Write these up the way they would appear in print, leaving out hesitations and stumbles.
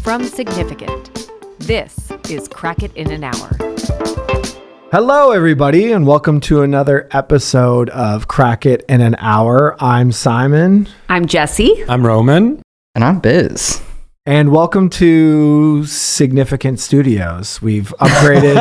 from Significant. This is Crack It in an Hour. Hello, everybody, and welcome to another episode of Crack It in an Hour. I'm Simon. I'm Jesse. I'm Roman. And I'm Biz. And welcome to Significant Studios. We've upgraded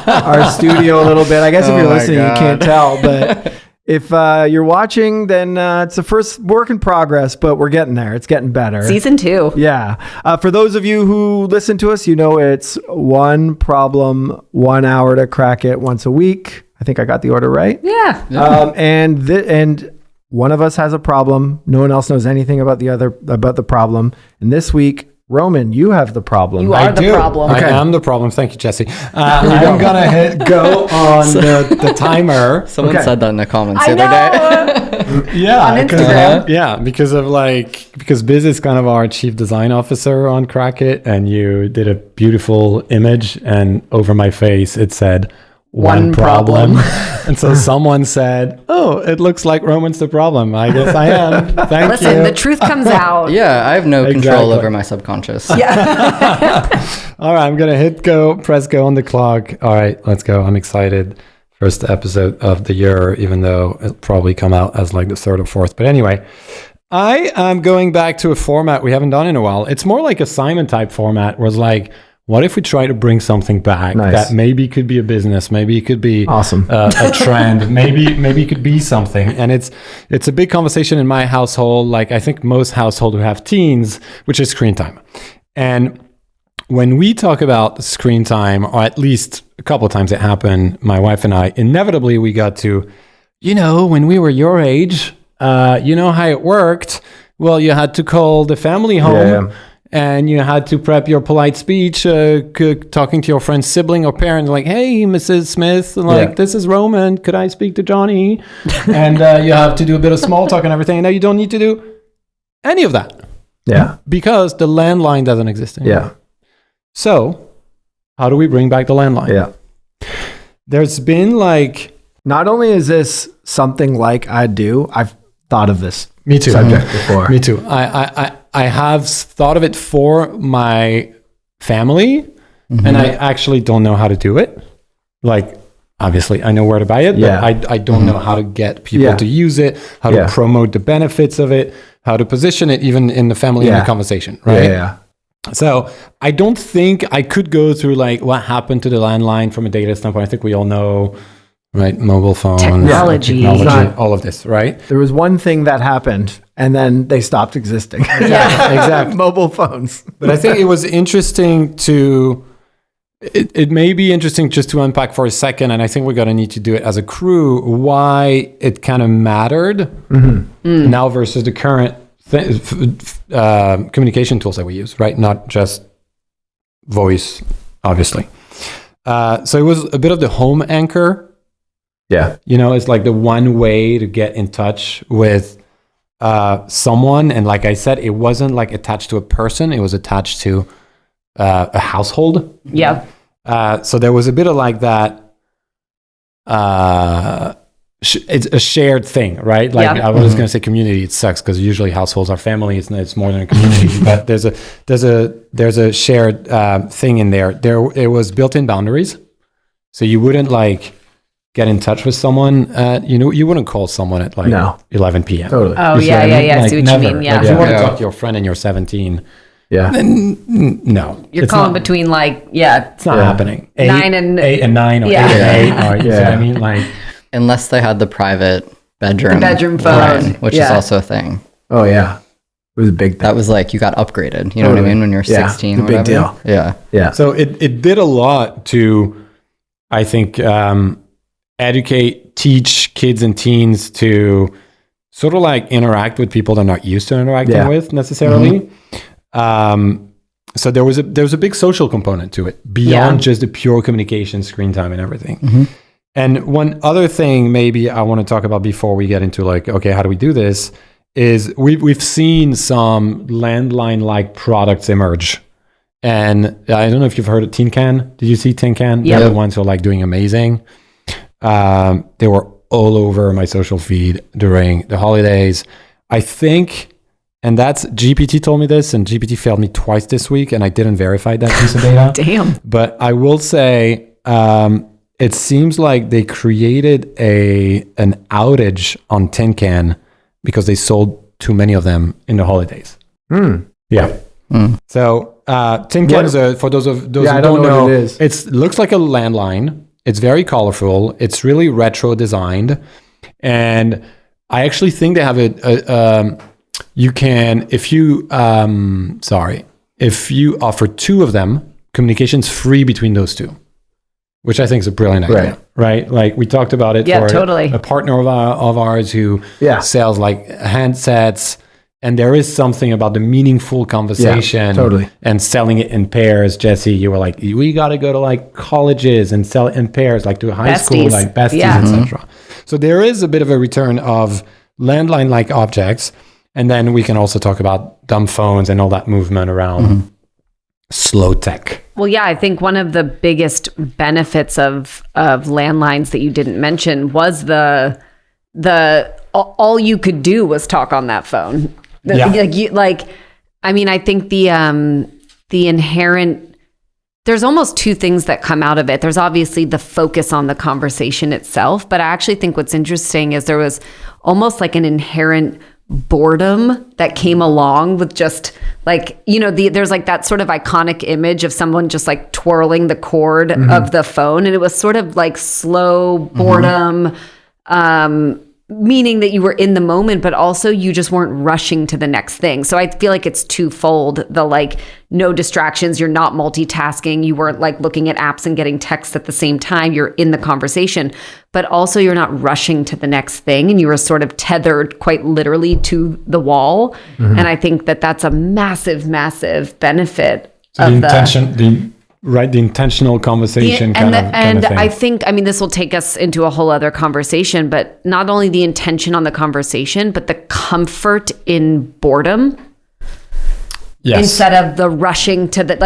our studio a little bit. I guess if you're listening, you can't tell, but if you're watching, then it's the first work in progress, but we're getting there. It's getting better. Season 2. Yeah. For those of you who listen to us, you know it's one problem, 1 hour to crack it once a week. I think I got the order right. Yeah. And one of us has a problem. No one else knows anything about the problem. And this week, Roman, you have the problem. You are the problem. Okay. I am the problem. Thank you, Jesse. I'm going to hit go on the timer. Someone said that in the comments the other day. Yeah. On Instagram. Because Biz is kind of our chief design officer on Crack It, and you did a beautiful image, and over my face it said, one problem. And so someone said, oh, it looks like Roman's the problem. I guess I am. Thank you. Listen, the truth comes out. Yeah, I have no control over my subconscious. Yeah. All right, I'm going to hit go, press go on the clock. All right, let's go. I'm excited. First episode of the year, even though it'll probably come out as like the third or fourth. But anyway, I am going back to a format we haven't done in a while. It's more like a Simon type format where it's like, what if we try to bring something back that maybe could be a business, maybe it could be awesome, a trend, maybe it could be something. And it's a big conversation in my household, like I think most households who have teens, which is screen time. And when we talk about screen time, or at least a couple of times it happened, my wife and I, inevitably we got to, when we were your age, you know how it worked. Well, you had to call the family home. Yeah. And you had to prep your polite speech, talking to your friend's sibling or parent, like, hey, Mrs. Smith, this is Roman. Could I speak to Johnny? And you have to do a bit of small talk and everything. Now you don't need to do any of that. Yeah. Because the landline doesn't exist anymore. Yeah. So how do we bring back the landline? Yeah. There's been not only is this something like I've thought of this Me too. subject before. Me too. I have thought of it for my family, and I actually don't know how to do it. Like, obviously, I know where to buy it, but I don't know how to get people to use it, how to promote the benefits of it, how to position it even in the family in the conversation, right? Yeah. So I don't think I could go through what happened to the landline from a data standpoint. I think we all know, right? Mobile phone, technology, all of this, right? There was one thing that happened, and then they stopped existing. Yeah, exactly. Mobile phones. But I think it was interesting it may be interesting just to unpack for a second, and I think we're going to need to do it as a crew, why it kind of mattered now versus the current communication tools that we use, right? Not just voice, obviously. So it was a bit of the home anchor. Yeah. It's like the one way to get in touch with someone. And like I said, it wasn't like attached to a person. It was attached to a household. Yeah. So there was a bit of like that. It's a shared thing, right? Like I was going to say community. It sucks because usually households are family. It's more than a community. But there's a shared thing in there. It was built-in boundaries. So you wouldn't get in touch with someone you wouldn't call someone at 11 p.m. Totally. Oh, yeah. See what never. you mean, yeah. If you want to talk to your friend and you're 17, then no. You're calling not, between it's not happening. 9 and 8 and 9 or 8 and 8. You see what I mean? Unless they had the private bedroom. The bedroom phone. Which is also a thing. Oh, yeah. It was a big thing. That was you got upgraded. You know what I mean? When you're 16 or whatever. Big deal. Yeah. Yeah. So it did a lot to, I think, educate, teach kids and teens to sort of interact with people they're not used to interacting with necessarily. So there was a big social component to it beyond just the pure communication, screen time, and everything. And one other thing maybe I want to talk about before we get into okay, how do we do this? Is we've seen some landline-like products emerge. And I don't know if you've heard of Tin Can. Did you see Tin Can? Yeah. They're the ones who are doing amazing. They were all over my social feed during the holidays. I think And that's GPT told me this, and GPT failed me twice this week, and I didn't verify that piece of data. Damn. But I will say, it seems like they created an outage on Tin Can because they sold too many of them in the holidays. Yeah. So Tin Can is for those who don't know, what it is. It looks like a landline. It's very colorful. It's really retro designed, and I actually think they have you can if you offer two of them, communication's free between those two, which I think is a brilliant idea, right? Like we talked about it for totally. a partner of ours who sells like handsets. And there is something about the meaningful conversation and selling it in pairs. Jesse, you were like, we got to go to like colleges and sell it in pairs, like to high school, like besties, etc. So there is a bit of a return of landline-like objects. And then we can also talk about dumb phones and all that movement around slow tech. Well, yeah, I think one of the biggest benefits of landlines that you didn't mention was the all you could do was talk on that phone. I think the inherent, there's almost two things that come out of it. There's obviously the focus on the conversation itself, but I actually think what's interesting is there was almost like an inherent boredom that came along with just like, there's like that sort of iconic image of someone just like twirling the cord of the phone. And it was sort of like slow boredom, meaning that you were in the moment, but also you just weren't rushing to the next thing. So I feel like it's twofold. The like no distractions, you're not multitasking, you weren't like looking at apps and getting texts at the same time, you're in the conversation, but also you're not rushing to the next thing, and you were sort of tethered quite literally to the wall. And I think that that's a massive, massive benefit of the intentional conversation kind of thing. I think, this will take us into a whole other conversation, but not only the intention on the conversation, but the comfort in boredom. Yes. Instead of the rushing to the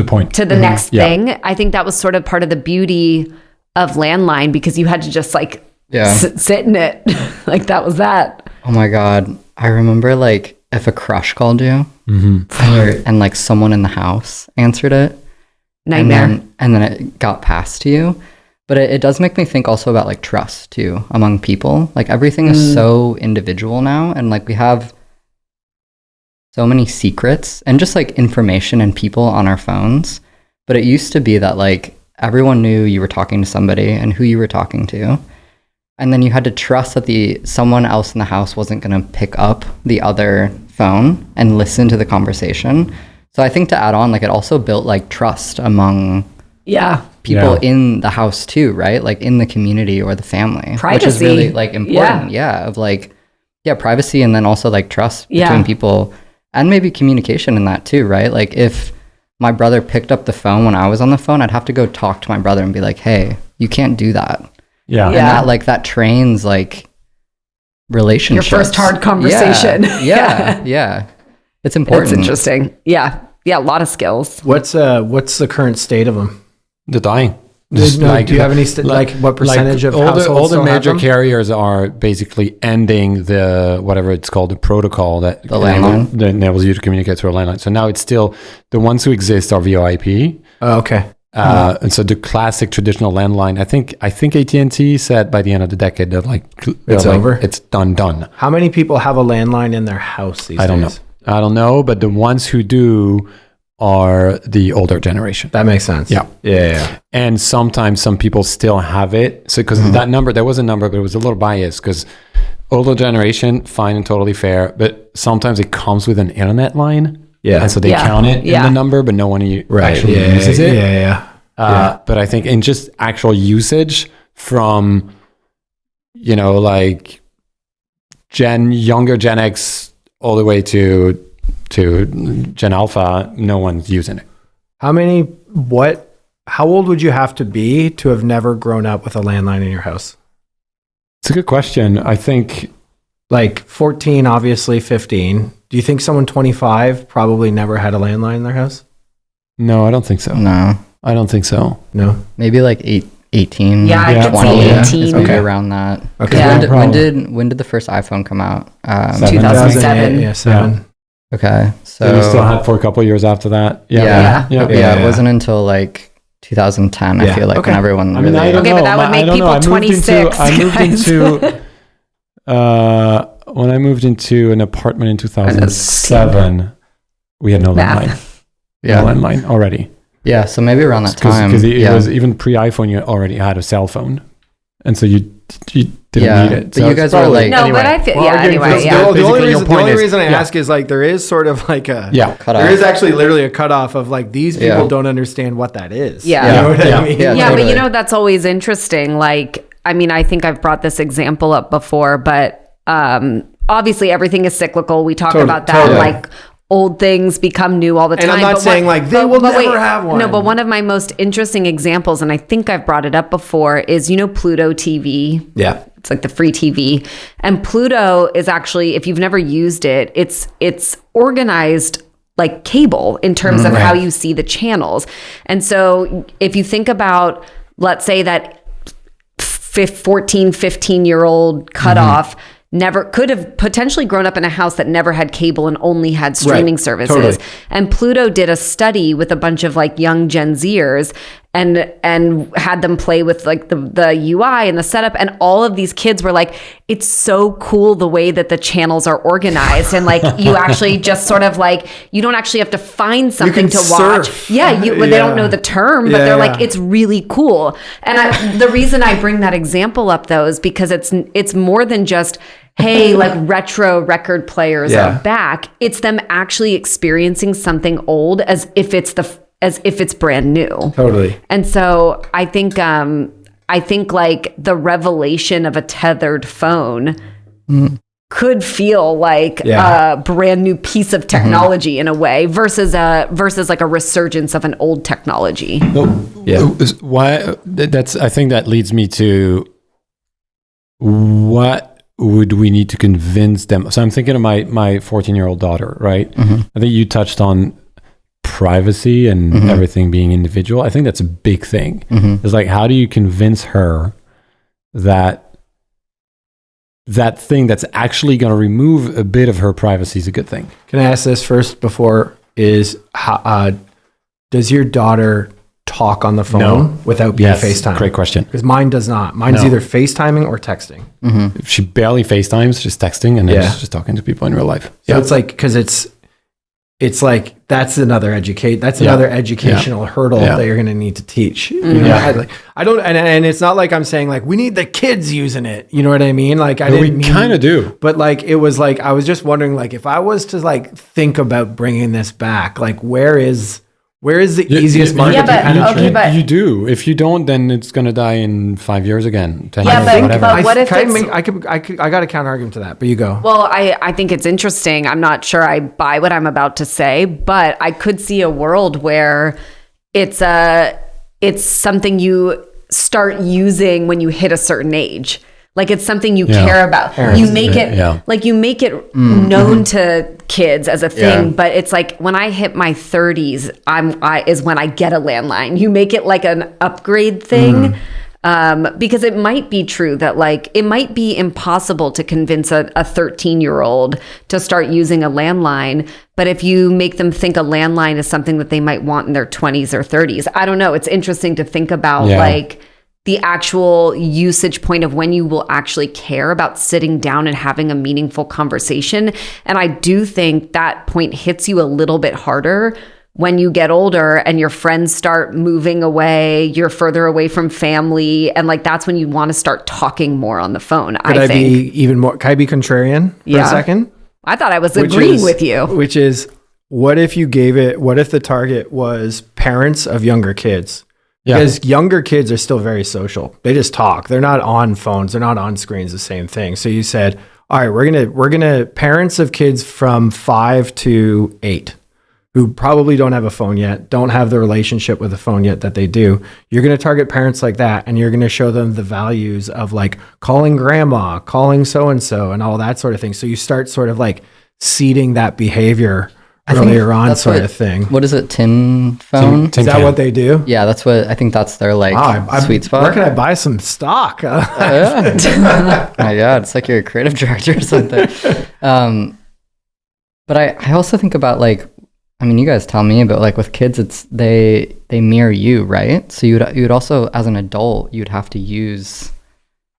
point, to the next thing. I think that was sort of part of the beauty of landline, because you had to just like sit in it. Like that was that. Oh my God. I remember like if a crush called you and like someone in the house answered it. Nightmare. And then it got passed to you. But it does make me think also about like trust too among people. Like everything is so individual now, and like we have so many secrets and just like information and people on our phones. But it used to be that like everyone knew you were talking to somebody and who you were talking to. And then you had to trust that someone else in the house wasn't going to pick up the other phone and listen to the conversation. So I think to add on, like it also built like trust among people in the house too, right? Like in the community or the family, privacy. Which is really like important. Of like, privacy, and then also like trust between people, and maybe communication in that too, right? Like if my brother picked up the phone when I was on the phone, I'd have to go talk to my brother and be like, hey, you can't do that. And that trains like relationships. Your first hard conversation. Yeah. It's important. It's interesting. Yeah, a lot of skills. What's the current state of them? The dying. Do you have any what percentage of households all the major have them? carriers are basically ending the whatever it's called, the protocol that enables you to communicate through a landline. So now it's still the ones who exist are VoIP. Oh, okay. And so the classic traditional landline, I think AT&T said by the end of the decade that it's over. It's done. How many people have a landline in their house these days? I don't know, but the ones who do are the older generation. That makes sense. Yeah. And sometimes some people still have it. So because that number, there was a number, but it was a little biased because older generation, fine and totally fair, but sometimes it comes with an internet line. Yeah. And so they count it in the number, but no one actually uses it. But I think in just actual usage from, like younger Gen X all the way to Gen Alpha, no one's using it. How old would you have to be to have never grown up with a landline in your house? It's a good question. I think like 14, obviously 15. Do you think someone 25 probably never had a landline in their house? No, I don't think so. No. I don't think so. No. Maybe like 18. Yeah, I could say 18. Maybe around that. Okay. When did the first iPhone come out? 2007. Yeah, 7. Okay. So you still had for a couple of years after that. Yeah. It wasn't until like 2010, I feel like, when everyone I mean, really... I don't know. But that would make people 26. I when I moved into an apartment in 2007, we had no landline. No landline already. Yeah, so maybe around that time. Because it was even pre-iPhone, you already had a cell phone. And so you didn't need it. But you guys were like... No, but I feel... The only reason I ask is like there is sort of like a... cutoff. There is actually literally a cutoff of like these people don't understand what that is. Yeah. You know what I mean? Yeah, totally. But you know, that's always interesting. Like, I mean, I think I've brought this example up before, but obviously everything is cyclical. We talk about that, like old things become new all the time. And I'm not saying like they will never have one. No, but one of my most interesting examples, and I think I've brought it up before, is, you know, Pluto TV. Yeah. It's like the free TV. And Pluto is actually, if you've never used it, it's organized like cable in terms of how you see the channels. And so if you think about, let's say that 14, 15-year-old cutoff never could have potentially grown up in a house that never had cable and only had streaming services. Totally. And Pluto did a study with a bunch of like young Gen Zers and had them play with like the UI and the setup, and all of these kids were like, it's so cool the way that the channels are organized, and like you actually just sort of like, you don't actually have to find something to watch. Surf. They don't know the term, but they're like, it's really cool. And the reason I bring that example up though is because it's more than just, hey, like retro record players are back. It's them actually experiencing something old as if it's brand new. Totally. And so I think like the revelation of a tethered phone could feel like a brand new piece of technology in a way versus like a resurgence of an old technology. Why? I think that leads me to what would we need to convince them? So I'm thinking of my 14-year-old daughter, right? I think you touched on privacy and everything being individual. I think that's a big thing. It's like, how do you convince her that thing that's actually going to remove a bit of her privacy is a good thing? Can I ask this first before, is how, does your daughter talk on the phone without being FaceTime? Great question. Because mine does not. Mine's either FaceTiming or texting. She barely FaceTimes, just texting, and then she's just talking to people in real life. So it's like, because it's like that's another educational hurdle that you're going to need to teach. You know? I don't, and it's not like I'm saying like we need the kids using it. You know what I mean? Like we kind of do, but like it was like I was just wondering like if I was to like think about bringing this back, like where is the easiest market to penetrate? But you do. If you don't, then it's going to die in 5 years again. 10 years, whatever. But what if I got a counter argument to that, but you go. Well, I think it's interesting. I'm not sure I buy what I'm about to say, but I could see a world where it's something you start using when you hit a certain age. Like it's something you care about. You make it known to kids as a thing, but it's like when I hit my 30s, is when I get a landline. You make it like an upgrade thing. Because it might be true that like it might be impossible to convince a 13-year-old to start using a landline, but if you make them think a landline is something that they might want in their 20s or 30s, I don't know. It's interesting to think about like the actual usage point of when you will actually care about sitting down and having a meaningful conversation. And I do think that point hits you a little bit harder when you get older and your friends start moving away, you're further away from family. And like, that's when you want to start talking more on the phone. Can I be contrarian for a second? I thought I was agreeing with you. Which is, what if the target was parents of younger kids? Because younger kids are still very social. They just talk. They're not on phones. They're not on screens, the same thing. So you said, all right, we're gonna parents of kids from 5 to 8 who probably don't have a phone yet, don't have the relationship with a phone yet that they do. You're going to target parents like that, and you're going to show them the values of like calling grandma, calling so-and-so, and all that sort of thing. So you start sort of like seeding that behavior earlier on sort of thing. What is it? Tin phone? Is that what they do? Yeah, that's what I think that's their like sweet spot. Where can I buy some stock? Yeah, it's like you're a creative director or something. But I also think about like, I mean, you guys tell me, but like with kids, it's they mirror you, right? So you'd also, as an adult, you'd have to use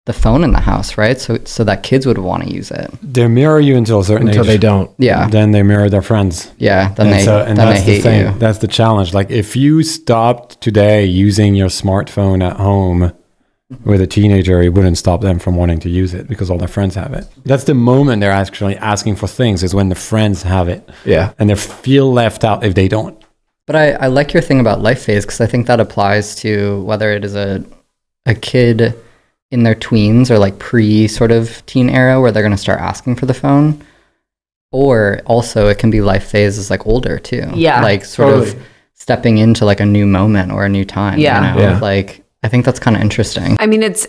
the phone in the house, right? So that kids would want to use it. They mirror you until a certain age. Until they don't. Yeah. Then they mirror their friends. Yeah. Then And they that's the hate thing. you. That's the challenge. Like if you stopped today using your smartphone at home with a teenager, it wouldn't stop them from wanting to use it because all their friends have it. That's the moment they're actually asking for things, is when the friends have it. Yeah. And they feel left out if they don't. But I like your thing about life phase, because I think that applies to whether it is a kid in their tweens or like pre sort of teen era where they're going to start asking for the phone, or also it can be life phases like older too. Yeah, like sort of stepping into like a new moment or a new time. Yeah. You know? Like I think that's kind of interesting. I mean, it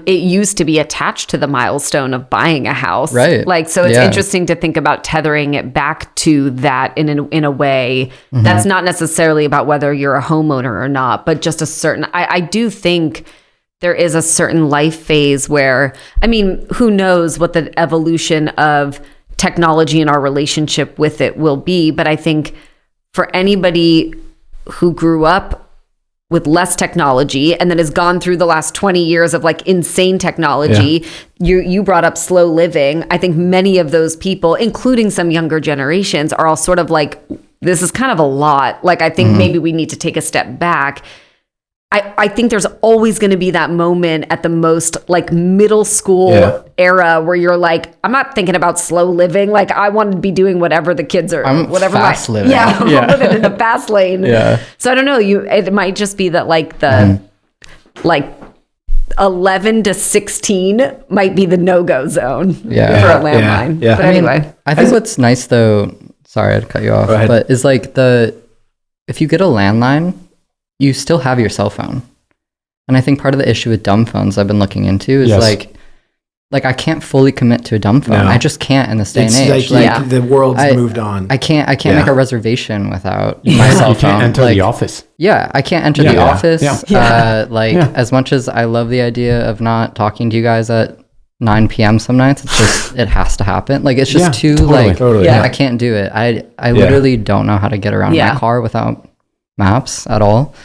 used to be attached to the milestone of buying a house, right? Like, so it's interesting to think about tethering it back to that in a way that's not necessarily about whether you're a homeowner or not, but just a certain. I do think there is a certain life phase where, I mean, who knows what the evolution of technology and our relationship with it will be, but I think for anybody who grew up with less technology and then has gone through the last 20 years of like insane technology. You brought up slow living. I think many of those people, including some younger generations, are all sort of like, this is kind of a lot. Like, I think maybe we need to take a step back. I think there's always going to be that moment at the most like middle school era where you're like, I'm not thinking about slow living. Like, I want to be doing whatever the kids are, whatever fast living. Yeah, I'm living in the fast lane. Yeah. So I don't know. It might just be that like the like 11 to 16 might be the no-go zone for a landline. Yeah. But anyway, I think what's nice though, sorry to cut you off, but is like if you get a landline, you still have your cell phone. And I think part of the issue with dumb phones I've been looking into is like I can't fully commit to a dumb phone. I just can't in this day and age. Like the world's moved on. I can't make a reservation without my cell phone. You can't enter the office. Yeah, I can't enter the office. As much as I love the idea of not talking to you guys at 9 p.m. some nights, it's just it has to happen. Like it's just totally. I can't do it. I literally don't know how to get around my car without maps at all.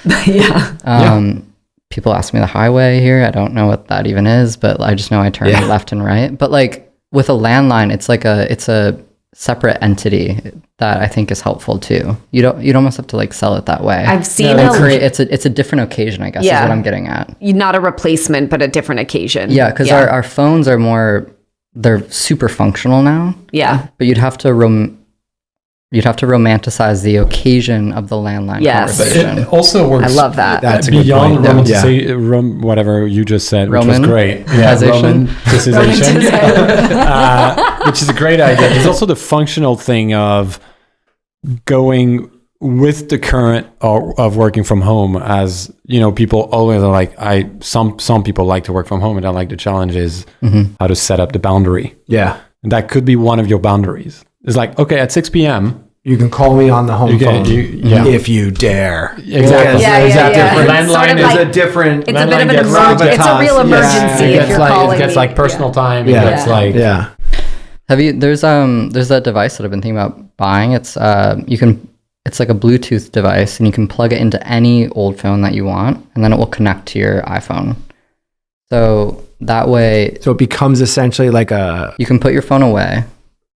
People ask me the highway here. I don't know what that even is, but I just know I turn left and right. But like with a landline, it's a separate entity that I think is helpful too. You'd almost have to like sell it that way. I've seen it's a different occasion, I guess is what I'm getting at. Not a replacement, but a different occasion. Yeah, because our phones are more, they're super functional now. Yeah. But you'd have to romanticize the occasion of the landline conversation. It also works. I love that. That's beyond romanticization. whatever you just said, which Roman? was great. Romanticization. Which is a great idea. There's also the functional thing of going with the current of working from home. As you know, people always are like, some people like to work from home, and I like the challenge is how to set up the boundary. Yeah. And that could be one of your boundaries. It's like, okay, at 6 p.m. You can call me on the home phone if you dare. Exactly. Landline is a different. It's a bit of an emergency. It's a real emergency if you're calling. It gets like personal time. Yeah. It gets like Have you? There's that device that I've been thinking about buying. It's it's like a Bluetooth device, and you can plug it into any old phone that you want, and then it will connect to your iPhone. So that way, it becomes essentially like you can put your phone away.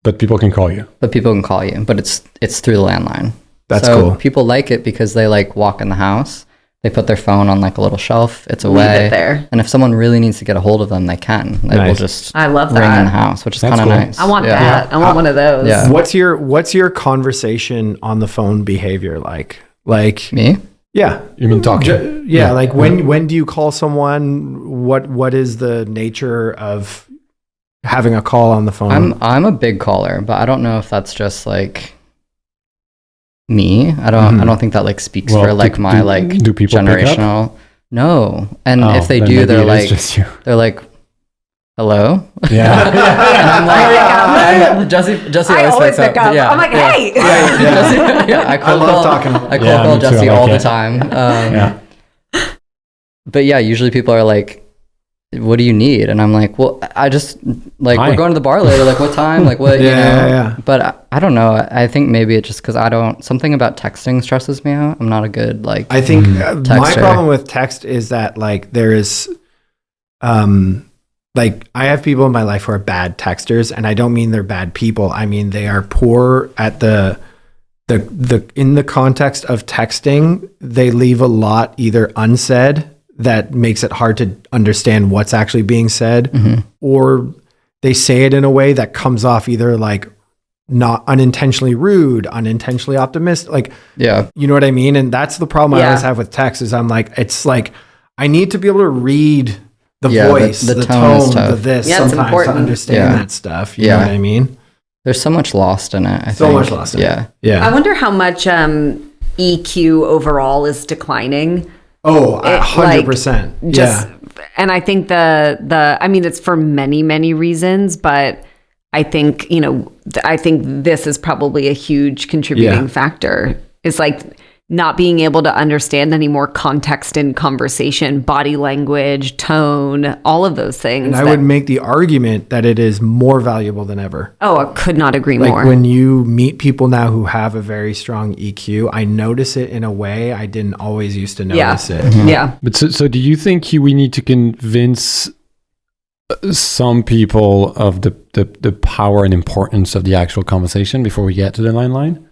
But people can call you. But it's through the landline. That's cool. People like it because they like walk in the house. They put their phone on like a little shelf. It's away. Leave it there. And if someone really needs to get a hold of them, they can. They will just I love ring that. in the house, which is kind of cool. nice. I want that. I want one of those. Yeah. What's your conversation on the phone behavior like? Like Me? Yeah. You mean talking? Like when do you call someone? What is the nature of having a call on the phone? I'm a big caller, but I don't know if that's just like me. I don't think that like speaks for like my do people generational. No. And if they do, they're like hello? Yeah. And I'm like, Jesse always pick up. Yeah. I'm like, hey. I love talking. I call Jesse all the time. But yeah, usually people are like, what do you need? And I'm like, well, I just like, Hi. we're going to the bar later. Like what time? Like what, you know? Yeah. But I don't know. I think maybe it's just because something about texting stresses me out. I'm not a good like, I think my Texter. problem with text is that like there is, like I have people in my life who are bad texters, and I don't mean they're bad people. I mean they are poor at the in the context of texting. They leave a lot either unsaid that makes it hard to understand what's actually being said, or they say it in a way that comes off either like not unintentionally rude, unintentionally optimistic, like, yeah, you know what I mean? And that's the problem I Yeah. always have with text is I'm like, it's like, I need to be able to read the Yeah, voice, the the tone is tone, tough. the this, Yeah, it's sometimes to important. understand Yeah. that stuff. You know what I mean? there's so much lost in it. I So think. much lost in it. Yeah. Yeah. I wonder how much EQ overall is declining. Oh, It, 100%. Just, Yeah. and I think I mean, it's for many, many reasons, but I think, I think this is probably a huge contributing factor. It's like not being able to understand any more context in conversation, body language, tone, all of those things. And I would make the argument that it is more valuable than ever. Oh, I could not agree Like more. when you meet people now who have a very strong EQ, I notice it in a way I didn't always used to notice it. Yeah. But so do you think we need to convince some people of the power and importance of the actual conversation before we get to the line?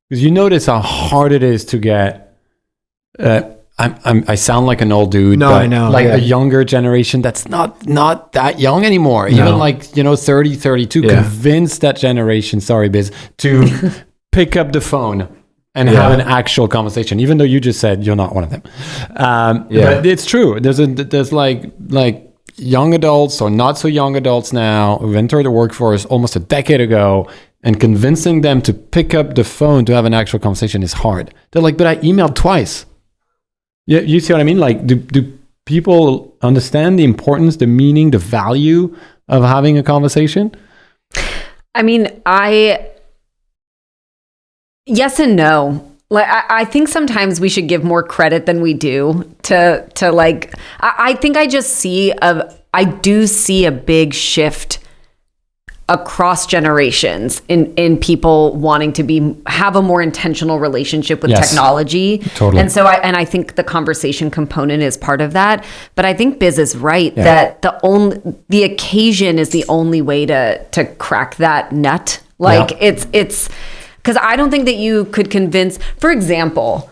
Because you notice how hard it is to get. I sound like an old dude. No, but I know, like yeah. a younger generation that's not that young anymore. Even like 30, 32. Yeah. Convince that generation. Sorry, Biz, to pick up the phone and have an actual conversation. Even though you just said you're not one of them. But it's true. There's like young adults or not so young adults now who've entered the workforce almost a decade ago, and convincing them to pick up the phone to have an actual conversation is hard. They're like, but I emailed twice. Yeah, you see what I mean? Like, do people understand the importance, the meaning, the value of having a conversation? I mean, yes and no. Like, I think sometimes we should give more credit than we do to like, I think I do see a big shift across generations in people wanting to have a more intentional relationship with technology. Totally. And so I think the conversation component is part of that. But I think Biz is right that the occasion is the only way to crack that nut. Like it's because I don't think that you could convince, for example,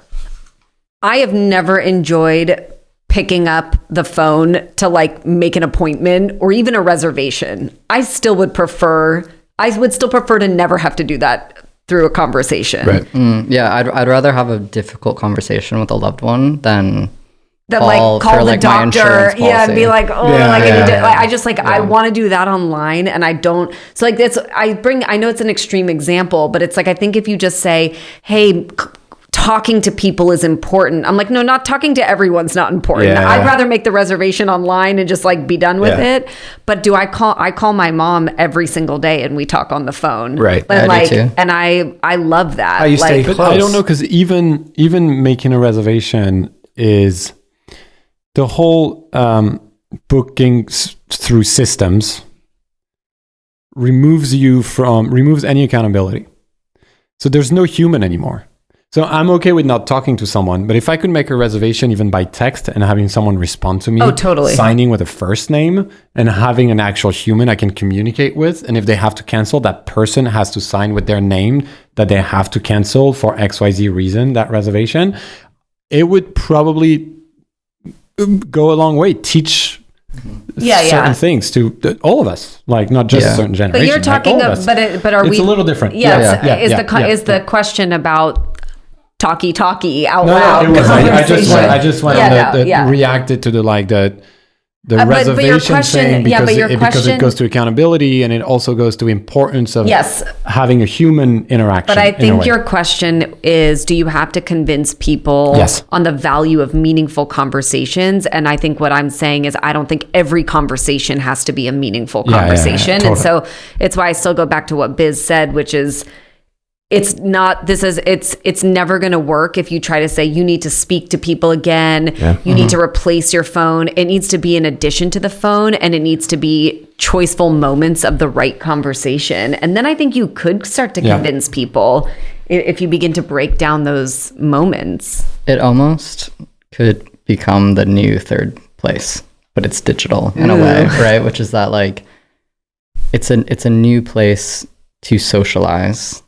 I have never enjoyed picking up the phone to like make an appointment or even a reservation. I would still prefer to never have to do that through a conversation. Right. Yeah, I'd rather have a difficult conversation with a loved one than Call for, the like, my doctor, insurance and be policy. like, oh, I just like I want to do that online, and I don't. So like that's I know it's an extreme example, but it's like I think if you just say, hey, talking to people is important. I'm like, no, not talking to everyone's not important. Yeah. I'd rather make the reservation online and just like be done with it. But I call my mom every single day and we talk on the phone. Right. And I do too. and I love that. How you stay like, close. I don't know, because even making a reservation is the whole booking through systems removes any accountability. So there's no human anymore. So I'm okay with not talking to someone, but if I could make a reservation even by text and having someone respond to me, totally. signing with a first name and having an actual human I can communicate with, and if they have to cancel, that person has to sign with their name that they have to cancel for XYZ reason, that reservation, it would probably go a long way. Teach certain things to all of us, like not just a certain generation. But you're talking like but are we? It's a little different. Is the question about talkie out loud? No, it was. I just went reacted to the but your reservation question, thing because question, it goes to accountability and it also goes to importance of having a human interaction. But I think your question is, do you have to convince people on the value of meaningful conversations? And I think what I'm saying is I don't think every conversation has to be a meaningful conversation. Totally. And so it's why I still go back to what Biz said, which is it's never going to work if you try to say you need to speak to people again. Yeah. You need to replace your phone. It needs to be in addition to the phone, and it needs to be choiceful moments of the right conversation. And then I think you could start to convince people if you begin to break down those moments. It almost could become the new third place, but it's digital in a way, right? Which is that like, it's a new place to socialize.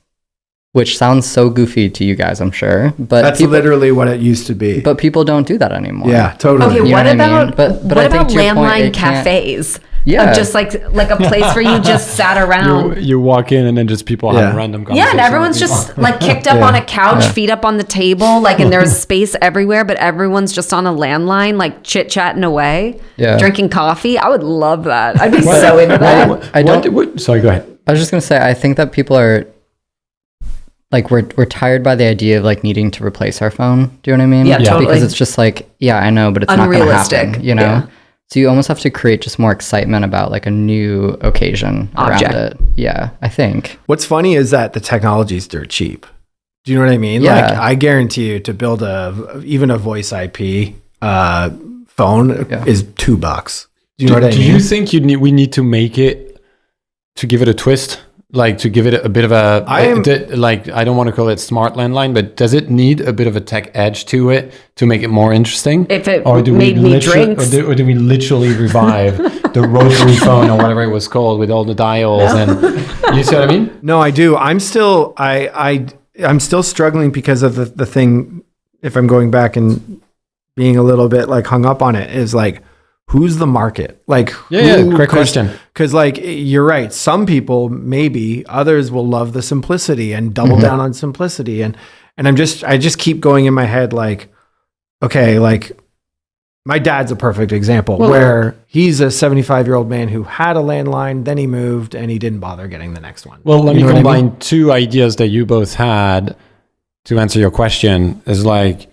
Which sounds so goofy to you guys, I'm sure. But that's literally what it used to be. But people don't do that anymore. Yeah, totally. Okay, what about what about landline cafes? Yeah, of just like a place where you just sat around. You walk in and then just people have a random conversation. Yeah, and everyone's just like kicked up on a couch, feet up on the table, like, and there's space everywhere, but everyone's just on a landline, like chit chatting away, drinking coffee. I would love that. I'd be so into that. Sorry, go ahead. I was just gonna say, I think that people are. Like we're tired by the idea of like needing to replace our phone. Do you know what I mean? Yeah, totally. Because it's just like, I know, but it's unrealistic, not going to happen, you know? Yeah. So you almost have to create just more excitement about like a new occasion around it. Yeah, I think. What's funny is that the technology is dirt cheap. Do you know what I mean? Yeah. Like I guarantee you to build even a voice IP phone is $2. Do you know what I mean? Do you think we need to make it to give it a twist? Like to give it a bit of a, I don't want to call it smart landline, but does it need a bit of a tech edge to it to make it more interesting? If it made me drinks. Or do we literally revive the rotary phone or whatever it was called with all the dials? And you see what I mean? No, I do. I'm still struggling because of the thing, if I'm going back and being a little bit like hung up on it, is like, who's the market? Like, great question. Because like, you're right. Some people, maybe others will love the simplicity and double down on simplicity. And I just keep going in my head, like, okay, like my dad's a perfect example where he's a 75-year-old man who had a landline, then he moved and he didn't bother getting the next one. Well, let me combine two ideas that you both had to answer your question. Is like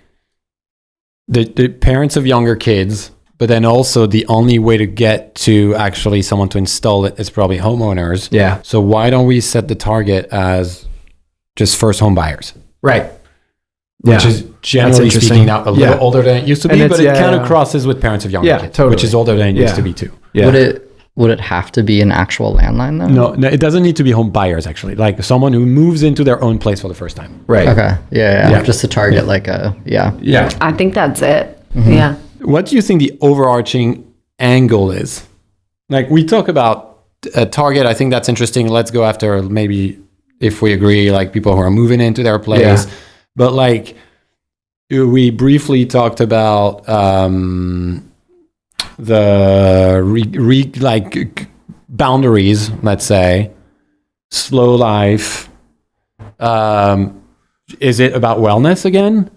the parents of younger kids. But then also the only way to get to actually someone to install it is probably homeowners. Yeah. So why don't we set the target as just first home buyers? Right. Which is generally speaking now a little older than it used to be, but it kind of crosses with parents of younger kids, which is older than it used to be too. Yeah. Would it have to be an actual landline though? No, it doesn't need to be home buyers actually. Like someone who moves into their own place for the first time. Right. Okay. Yeah. Just to target like a Yeah. I think that's it. Yeah. What do you think the overarching angle is? Like we talk about a target, I think that's interesting. Let's go after maybe, if we agree, like people who are moving into their place. Yeah. But like we briefly talked about the like boundaries, let's say, slow life. Is it about wellness again?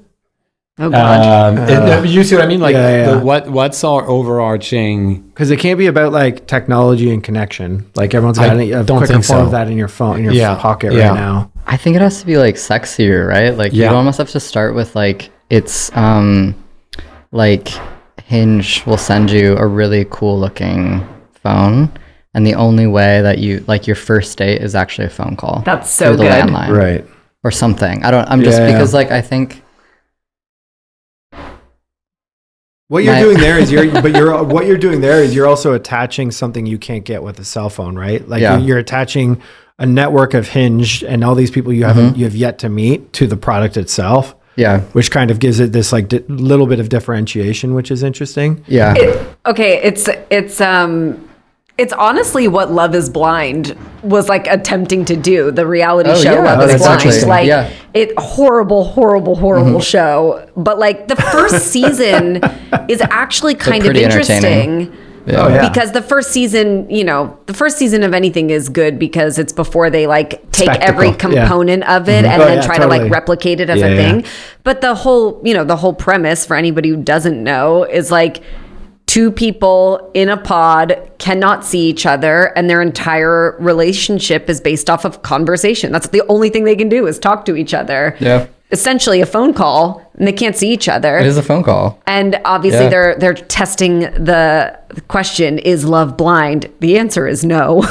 Oh God! You see what I mean? Like, what's our overarching? Because it can't be about like technology and connection. Like everyone's got a quicker form of that in your phone, in your pocket right now. I think it has to be like sexier, right? Like you almost have to start with like it's like Hinge will send you a really cool looking phone, and the only way that you like your first date is actually a phone call. That's so good, landline, right? Or something. I'm just because like I think. What you're doing there is you're also attaching something you can't get with a cell phone, right? Like you're attaching a network of Hinge and all these people you have yet to meet to the product itself. Yeah, which kind of gives it this like little bit of differentiation, which is interesting. Yeah. It's honestly what Love is Blind was like attempting to do. The reality show Love is Blind. Like it horrible show. But like the first season is actually kind of interesting. Because the first season, the first season of anything is good because it's before they like take every component of it and then try to like replicate it as a thing. But the whole premise for anybody who doesn't know is like two people in a pod cannot see each other and their entire relationship is based off of conversation. That's the only thing they can do is talk to each other. Yeah. Essentially a phone call and they can't see each other. It is a phone call. And obviously they're testing the the question, is love blind? The answer is no.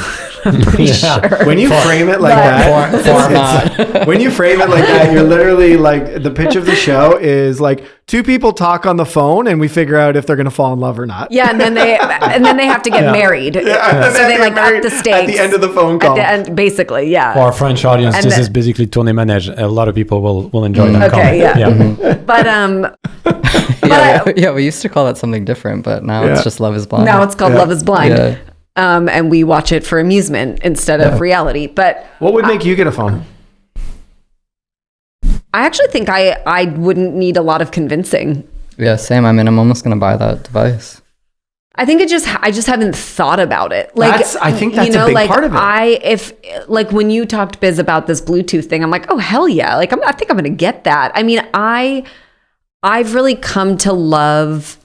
I'm pretty sure. When you frame it like that, when you frame it like that, you're literally like, the pitch of the show is like two people talk on the phone and we figure out if they're going to fall in love or not. Yeah, and then they have to get married. Yeah, so they like up the stakes at the end of the phone call. At the end, basically, yeah. For our French audience, And this is basically tourné manège. A lot of people will enjoy that. Okay, comment. yeah. But we used to call that something different, but now it's just Love is Blind. now it's called Love is Blind. Yeah. And we watch it for amusement instead of reality. But What would make you get a phone? I actually think I wouldn't need a lot of convincing. Yeah, same. I mean, I'm almost going to buy that device. I think I just haven't thought about it. Like, I think that's a big part of it. If when you talked, Biz, about this Bluetooth thing, I'm like, oh hell yeah! Like, I think I'm going to get that. I mean, I've really come to love.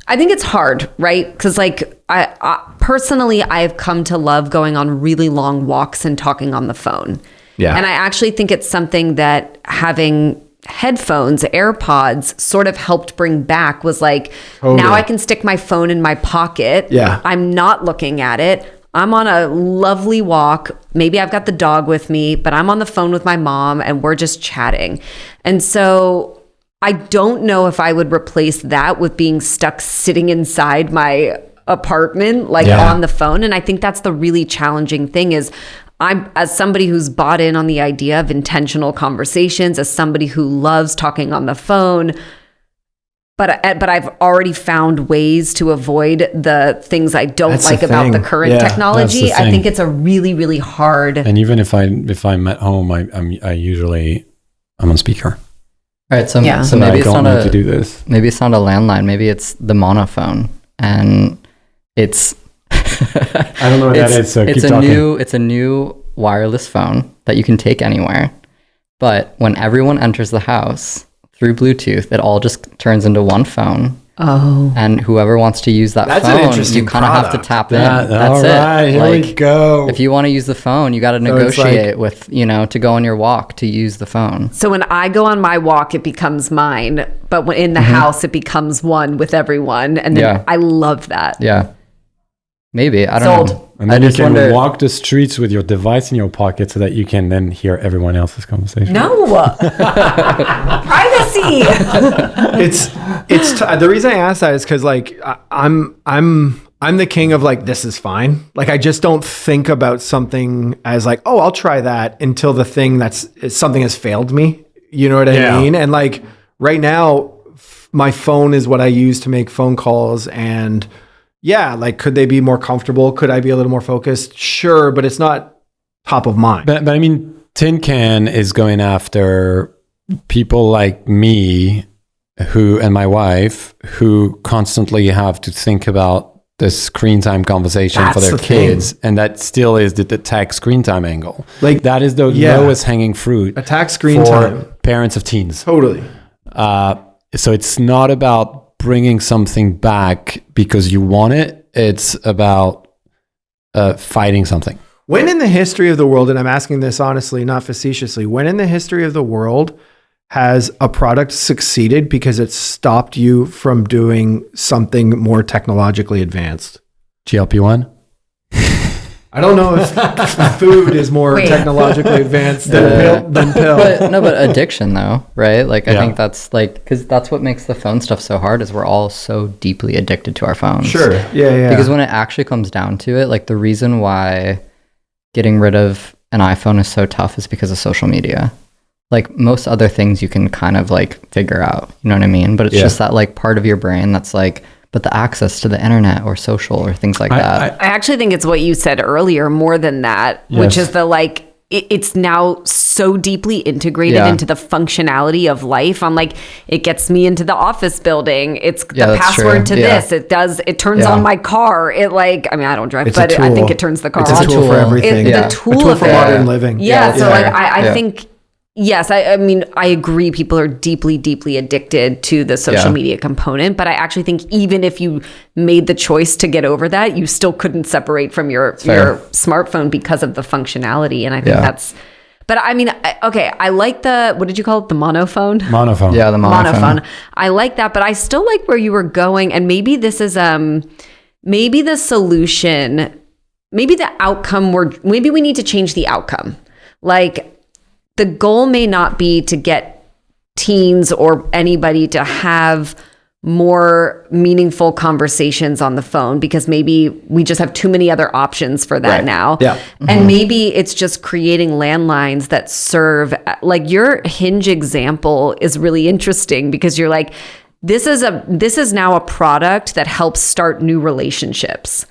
I think it's hard, right? Because like I personally, I've come to love going on really long walks and talking on the phone. Yeah, and I actually think it's something that having headphones, AirPods sort of helped bring back. Was like, now I can stick my phone in my pocket. Yeah, I'm not looking at it. I'm on a lovely walk. Maybe I've got the dog with me, but I'm on the phone with my mom and we're just chatting. And so I don't know if I would replace that with being stuck sitting inside my apartment, on the phone. And I think that's the really challenging thing is I'm, as somebody who's bought in on the idea of intentional conversations, as somebody who loves talking on the phone, but I've already found ways to avoid the things I don't like about the current technology. I think it's a really, really hard. And even if I'm at home, I'm on speaker. All right, so maybe it's not a to do this. Maybe it's not a landline. Maybe it's the monophone, and it's. I don't know what that is. So it's a new wireless phone that you can take anywhere, but when everyone enters the house through Bluetooth, it all just turns into one phone. Oh. And whoever wants to use that phone, you kind of have to tap in. That's all right, it. Here we go. If you want to use the phone, you got to negotiate with, to go on your walk to use the phone. So when I go on my walk, it becomes mine. But when in the house, it becomes one with everyone. And then I love that. Yeah. Maybe. I don't know. And then you can walk the streets with your device in your pocket so that you can then hear everyone else's conversation. No. Privacy. It's the reason I ask that is because like I'm the king of like, this is fine. Like I just don't think about something as like, oh, I'll try that until the thing something has failed me. You know what I mean? And like right now, my phone is what I use to make phone calls. And yeah, like could they be more comfortable? Could I be a little more focused? Sure, but it's not top of mind. But I mean, Tin Can is going after people like me and my wife who constantly have to think about the screen time conversation for their kids. And that still is the tech screen time angle. Like that is the lowest hanging fruit. Attack screen time. Parents of teens. Totally. So it's not about bringing something back because you want it. It's about fighting something. When in the history of the world, and I'm asking this honestly, not facetiously, when in the history of the world has a product succeeded because it stopped you from doing something more technologically advanced? GLP-1? I don't know if food is more technologically advanced than pill. But addiction though, right? Like I think that's like, because that's what makes the phone stuff so hard is we're all so deeply addicted to our phones. Sure, yeah. Because when it actually comes down to it, like the reason why getting rid of an iPhone is so tough is because of social media. Like most other things you can kind of like figure out, you know what I mean? But it's just that like part of your brain that's like, but the access to the internet or social or things like that. I actually think it's what you said earlier more than that, which is the like, it's now so deeply integrated into the functionality of life. I'm like, it gets me into the office building. It's the password to this. It turns on my car. It like, I mean, I don't drive, but I think it turns the car on. It's a tool for everything. The tool for modern living. Yeah. So like, I think, yes, I mean, I agree. People are deeply, deeply addicted to the social media component, but I actually think even if you made the choice to get over that, you still couldn't separate from your smartphone because of the functionality. And I think But I mean, I like what did you call it? The monophone? Monophone. Yeah, the monophone. I like that, but I still like where you were going. And maybe this is, maybe the solution, maybe the outcome, maybe we need to change the outcome. Like, the goal may not be to get teens or anybody to have more meaningful conversations on the phone, because maybe we just have too many other options for that now. Yeah. And maybe it's just creating landlines that serve, like your Hinge example is really interesting, because you're like, this is now a product that helps start new relationships.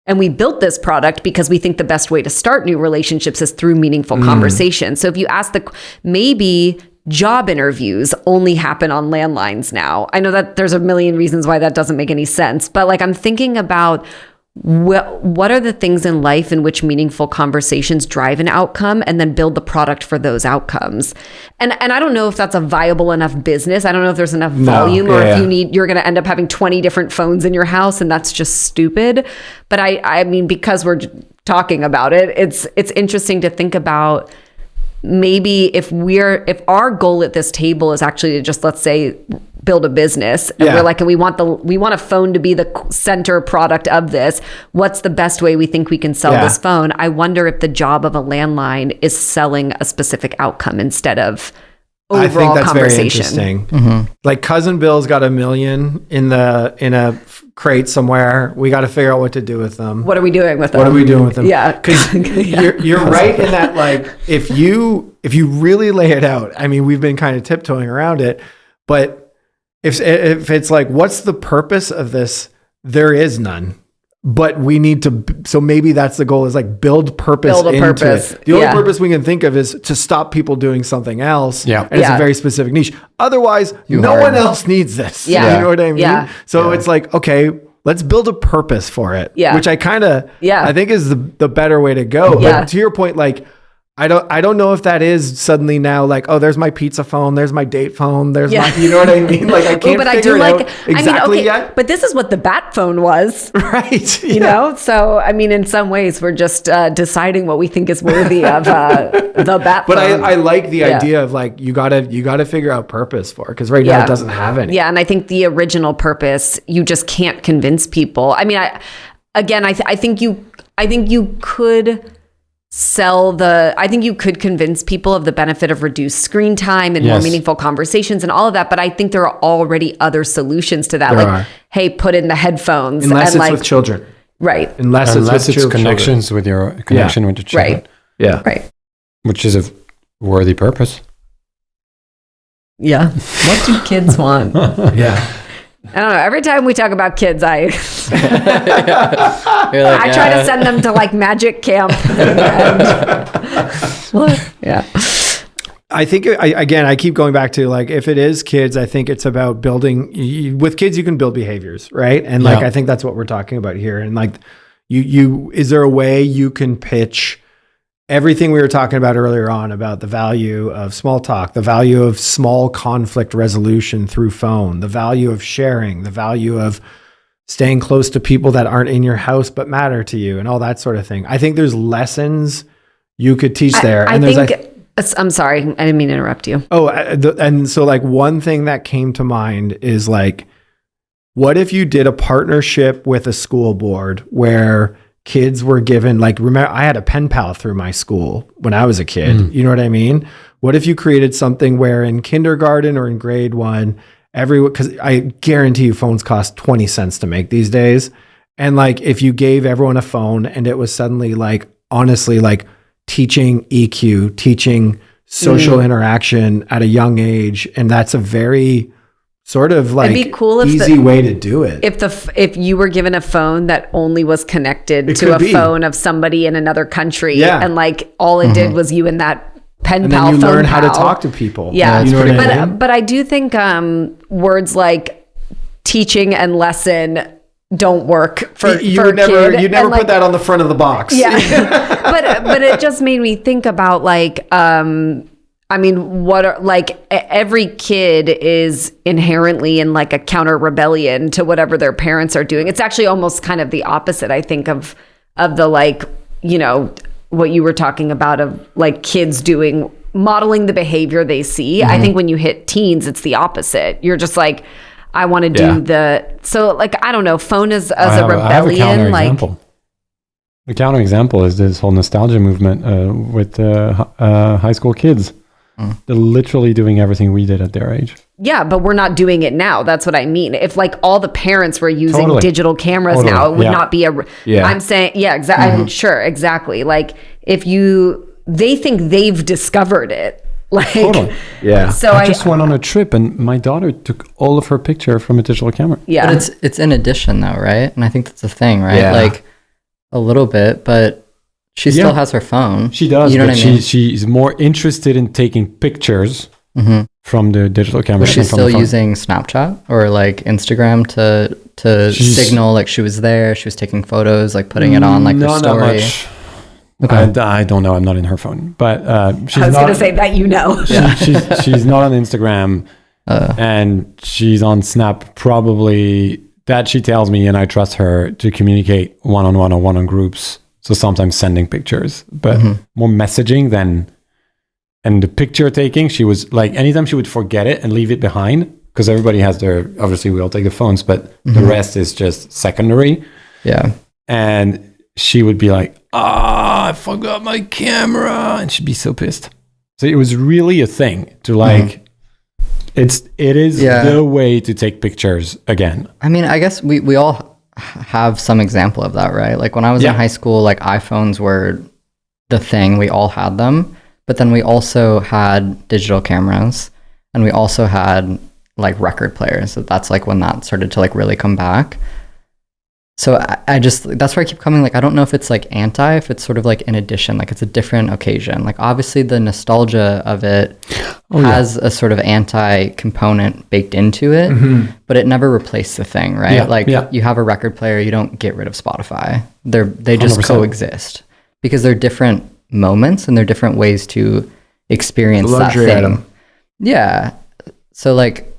And we built this product because we think the best way to start new relationships is through meaningful conversation. So if you ask maybe job interviews only happen on landlines now. I know that there's a million reasons why that doesn't make any sense, but like, I'm thinking about what are the things in life in which meaningful conversations drive an outcome, and then build the product for those outcomes. And I don't know if that's a viable enough business. I don't know if there's enough volume, or if you're going to end up having 20 different phones in your house, and that's just stupid. But I mean, because we're talking about it, it's interesting to think about. Maybe if our goal at this table is actually to just, let's say, build a business, and we're like, and we want a phone to be the center product of this. What's the best way we think we can sell this phone? I wonder if the job of a landline is selling a specific outcome instead of overall conversation. I think that's very interesting. Mm-hmm. Like, Cousin Bill's got $1 million in a crate somewhere. We got to figure out what to do with them. What are we doing with them? Yeah, because you're right in that, like, if you really lay it out, I mean, we've been kind of tiptoeing around it, but if it's like, what's the purpose of this? There is none. But we need to, so maybe that's the goal, is like build purpose into it. The only purpose we can think of is to stop people doing something else. Yeah. And it's a very specific niche. Otherwise, no one else needs this. Yeah. You know what I mean? Yeah. So it's like, okay, let's build a purpose for it. Yeah. Which I think is the better way to go. Yeah. But to your point, like, I don't know if that is suddenly now like, oh, there's my pizza phone, there's my date phone, there's my, you know what I mean? Like, I can't figure it out exactly yet. But this is what the bat phone was. Right. You know? So, I mean, in some ways, we're just deciding what we think is worthy of the bat phone. But I like the idea of, like, you gotta figure out purpose for it, because right now it doesn't have any. Yeah, and I think the original purpose, you just can't convince people. I mean, I think you could I think you could convince people of the benefit of reduced screen time and more meaningful conversations and all of that. But I think there are already other solutions to that. Hey, put in the headphones. Unless it's with children. Right. Unless it's connections with your connection with your children. Right. Yeah. Right. Which is a worthy purpose. Yeah. What do kids want? Yeah. I don't know. Every time we talk about kids, I try to send them to, like, magic camp. Yeah. I think, I keep going back to, like, if it is kids, I think it's about building, with kids, you can build behaviors, right? And, like, I think that's what we're talking about here. And, like, is there a way you can pitch everything we were talking about earlier on about the value of small talk, the value of small conflict resolution through phone, the value of sharing, the value of staying close to people that aren't in your house but matter to you, and all that sort of thing. I think there's lessons you could teach there. I'm sorry, I didn't mean to interrupt you. Oh, and so, like, one thing that came to mind is, like, what if you did a partnership with a school board where kids were given, like, remember, I had a pen pal through my school when I was a kid. You know what I mean? What if you created something where in kindergarten or in grade 1, because I guarantee you phones cost 20 cents to make these days. And, like, if you gave everyone a phone and it was suddenly, like, honestly, like, teaching EQ, teaching social interaction at a young age. And that's a very sort of, like, it'd be cool if easy way to do it. If you were given a phone that only was connected to a phone of somebody in another country, and, like, all it did was you and that pen pal, and then you learn how to talk to people. Yeah, you know what I mean? But I do think words like teaching and lesson don't work for you a would never, kid. You'd never put that on the front of the box. Yeah, but it just made me think about, like, I mean, every kid is inherently in, like, a counter rebellion to whatever their parents are doing. It's actually almost kind of the opposite, I think, of the, like, you know, what you were talking about of like kids modeling the behavior they see. I think when you hit teens, it's the opposite. You're just like, I want to do so like, I don't know, phone as a rebellion. The counterexample is this whole nostalgia movement with high school kids. They're literally doing everything we did at their age. Yeah, but we're not doing it now. That's what I mean. If like all the parents were using digital cameras now, it would not be I'm saying, exactly. I'm sure, exactly. Like they think they've discovered it. Like, yeah. So I just went on a trip and my daughter took all of her picture from a digital camera. Yeah. But it's in addition though, right? And I think that's the thing, right? Yeah. Like a little bit, but she still has her phone. She does. You know what I mean? She's more interested in taking pictures from the digital camera. Was she still using Snapchat or like Instagram to signal like she was there? She was taking photos, like putting it on like her story. Not much. Okay. I don't know. I'm not in her phone, but she's I was going to say that, she's not on Instagram, and she's on Snap. Probably that she tells me, and I trust her to communicate one-on-one or one-on groups. So sometimes sending pictures, but more messaging and the picture taking. She was like, anytime she would forget it and leave it behind, because everybody has obviously we all take the phones, but the rest is just secondary. Yeah. And she would be like, I forgot my camera. And she'd be so pissed. So it was really a thing to like, it is the way to take pictures again. I mean, I guess we all have some example of that, right? Like when I was in high school, like iPhones were the thing. We all had them, but then we also had digital cameras and we also had like record players. So that's like when that started to like really come back. So I just, that's where I keep coming. Like, I don't know if it's like if it's sort of like in addition, like it's a different occasion. Like obviously the nostalgia of it has a sort of anti component baked into it, but it never replaced the thing, right? You have a record player, you don't get rid of Spotify. They just 100%. Coexist because they're different moments and they're different ways to experience that thing. Item. Yeah. So like,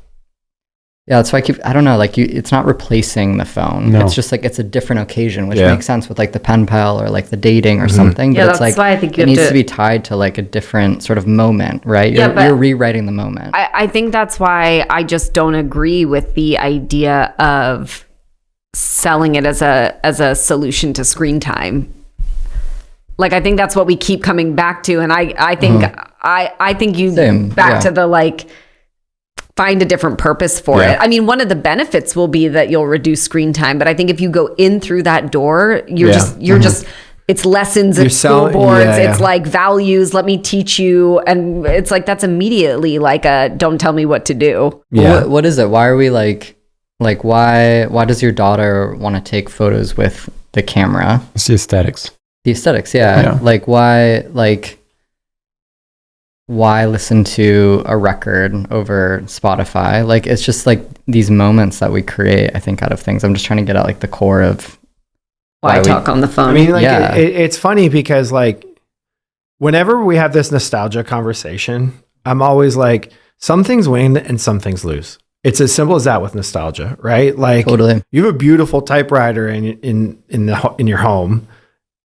yeah, that's why I don't know, like it's not replacing the phone. No. It's just like, it's a different occasion, which makes sense with like the pen pal or like the dating or something. Yeah, but that's it's like, why I think it needs to be tied to like a different sort of moment, right? You're rewriting the moment. I think that's why I just don't agree with the idea of selling it as a solution to screen time. Like, I think that's what we keep coming back to. And I think, I think you to the like, find a different purpose for it. I mean, one of the benefits will be that you'll reduce screen time, but I think if you go in through that door, you're just it's lessons, it's school boards, it's like values, let me teach you, and it's like that's immediately like a don't tell me what to do. What is it? Why are we like why does your daughter want to take photos with the camera? It's the aesthetics. Like why listen to a record over Spotify? Like, it's just like these moments that we create, I think, out of things. I'm just trying to get at like the core of why talk on the phone. I mean, like, it's funny because like whenever we have this nostalgia conversation, I'm always like, some things win and some things lose. It's as simple as that with nostalgia, right? Like, totally. You have a beautiful typewriter in your home,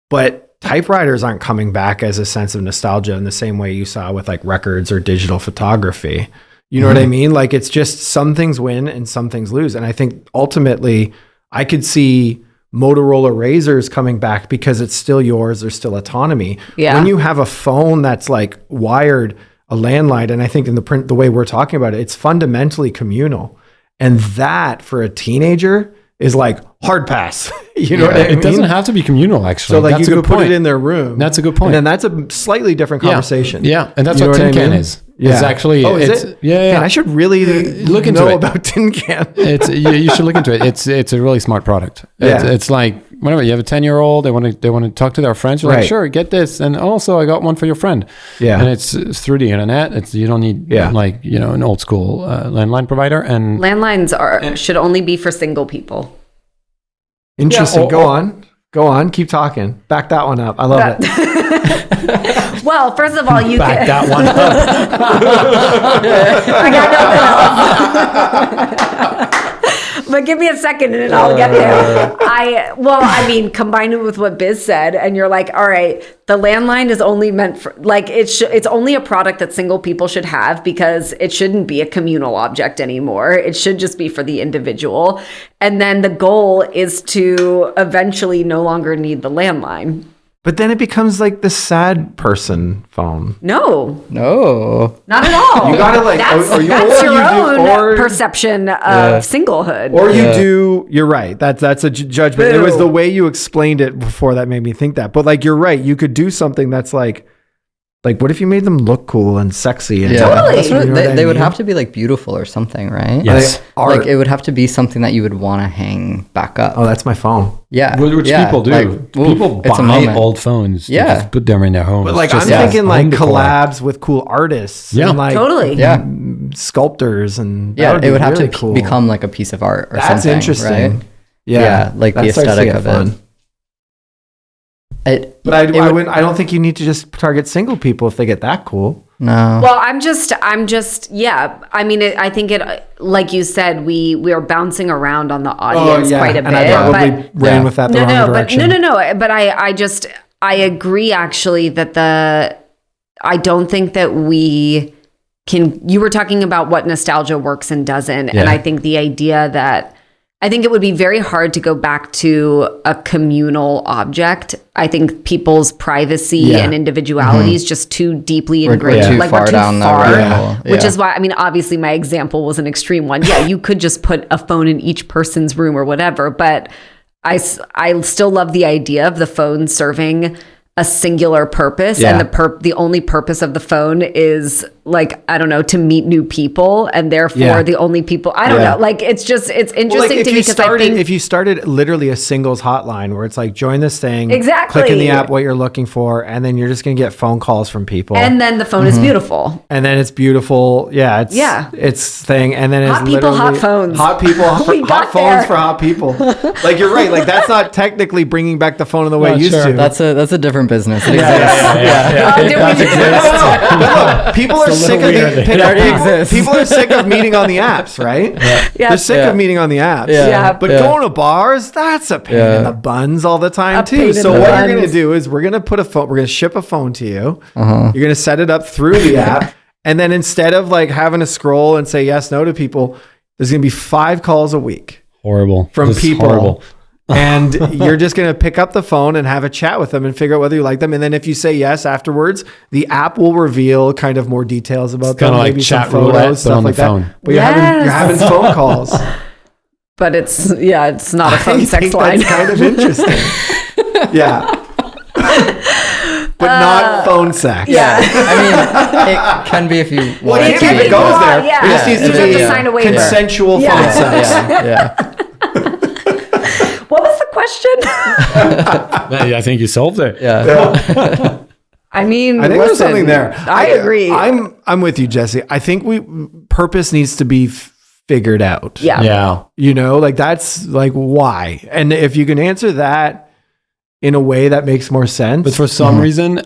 but typewriters aren't coming back as a sense of nostalgia in the same way you saw with like records or digital photography. You know what I mean? Like, it's just some things win and some things lose. And I think ultimately I could see Motorola Razors coming back because it's still yours. There's still autonomy. Yeah. When you have a phone that's like wired, a landline, and I think in the way we're talking about it, it's fundamentally communal. And that for a teenager is like hard pass. You know what I mean? It doesn't have to be communal, actually. So like that's you could put it in their room. That's a good point. And then that's a slightly different conversation. Yeah. And that's what Tin Can is. Yeah. It's actually, is it? Yeah. Man, I should really look into it. About Tin Can. You should look into it. It's a really smart product. It's like, whenever you have a 10-year-old, they want to talk to their friends. You're like, sure, get this. And also I got one for your friend. Yeah. And it's through the internet. You don't need like, an old school landline provider. And landlines should only be for single people. Interesting. Go on. Keep talking. Back that one up. I love it. Well, first of all, you back that one up. I got nothing else. but give me a second and I'll get there. I mean, combine it with what Biz said, and you're like, all right, the landline is only meant for, like, it's only a product that single people should have because it shouldn't be a communal object anymore. It should just be for the individual. And then the goal is to eventually no longer need the landline. But then it becomes like the sad person phone. No, not at all. You gotta like, that's your own perception of singlehood. Or you do. You're right. That's a judgment. It was the way you explained it before that made me think that. But like, you're right. You could do something that's like, what if you made them look cool and sexy? And Totally. That's what they would have to be like beautiful or something, right? Yes. Like it would have to be something that you would want to hang back up. Oh, that's my phone. Yeah. Which people do. Like, People it's a buy moment. old phones. To Yeah. just put them in their homes. But like, Just I'm as thinking like home decor. collabs with cool artists. Yeah. And like Totally. Yeah. sculptors and Yeah, that it would have really to cool. become like a piece of art or That's something. interesting. Right? Yeah. Like the That starts to aesthetic get of fun. it. It But I don't think you need to just target single people if they get that cool. no. Well, I'm just, yeah. I mean, I think it, like you said, we are bouncing around on the audience quite a bit. And I probably but ran with that the wrong direction. no. But I agree actually that I don't think that we can, you were talking about what nostalgia works and doesn't. And I think the idea that, I think it would be very hard to go back to a communal object. I think people's privacy and individuality is just too deeply ingrained. We're too like far we're too down far, the rabbit hole. which is why, I mean, obviously my example was an extreme one. Yeah, you could just put a phone in each person's room or whatever, but I still love the idea of the phone serving a singular purpose, and the only purpose of the phone is like, I don't know, to meet new people, and therefore the only people, I don't know, like it's interesting to me because I think if you started literally a singles hotline where it's like, join this thing, Exactly. click in the app what you're looking for, and then you're just gonna get phone calls from people, and then the phone is beautiful. and then it's beautiful, it's thing, and then Hot it's people, hot literally phones. hot people, We hot got phones there. for hot people. Like you're right, like that's not technically bringing back the phone in the way it used to. That's a different business. It Oh, did we- But look, people are sick of It already exists. People are sick of meeting on the apps, right? Yeah. They're sick of meeting on the apps. Yeah. But going to bars, that's a pain in the buns all the time A pain too. in So the what you're going to buns. do is we're going to ship a phone to you. You're going to set it up through the app. And then instead of like having to scroll and say yes, no to people, there's going to be 5 calls a week Horrible. from Just people. Horrible. And you're just going to pick up the phone and have a chat with them and figure out whether you like them. And then if you say yes afterwards, the app will reveal kind of more details about them. kinda like Maybe some chat roulette, photos, but stuff on the like that. phone. But you're having phone calls. But it's not a phone I sex think line. that's kind of interesting. Yeah. But not phone sex. Yeah. I mean, it can be if you want Well, it it to can be. it goes there. Yeah. It just needs You to just have be to sign a waiver. consensual Yeah. phone sex. Yeah. What was the question? I think you solved it. Yeah. I mean, I think there's something there. I agree. I'm with you, Jesse. I think purpose needs to be figured out. Yeah. Yeah. You know, like that's like why. And if you can answer that in a way that makes more sense. But for some reason,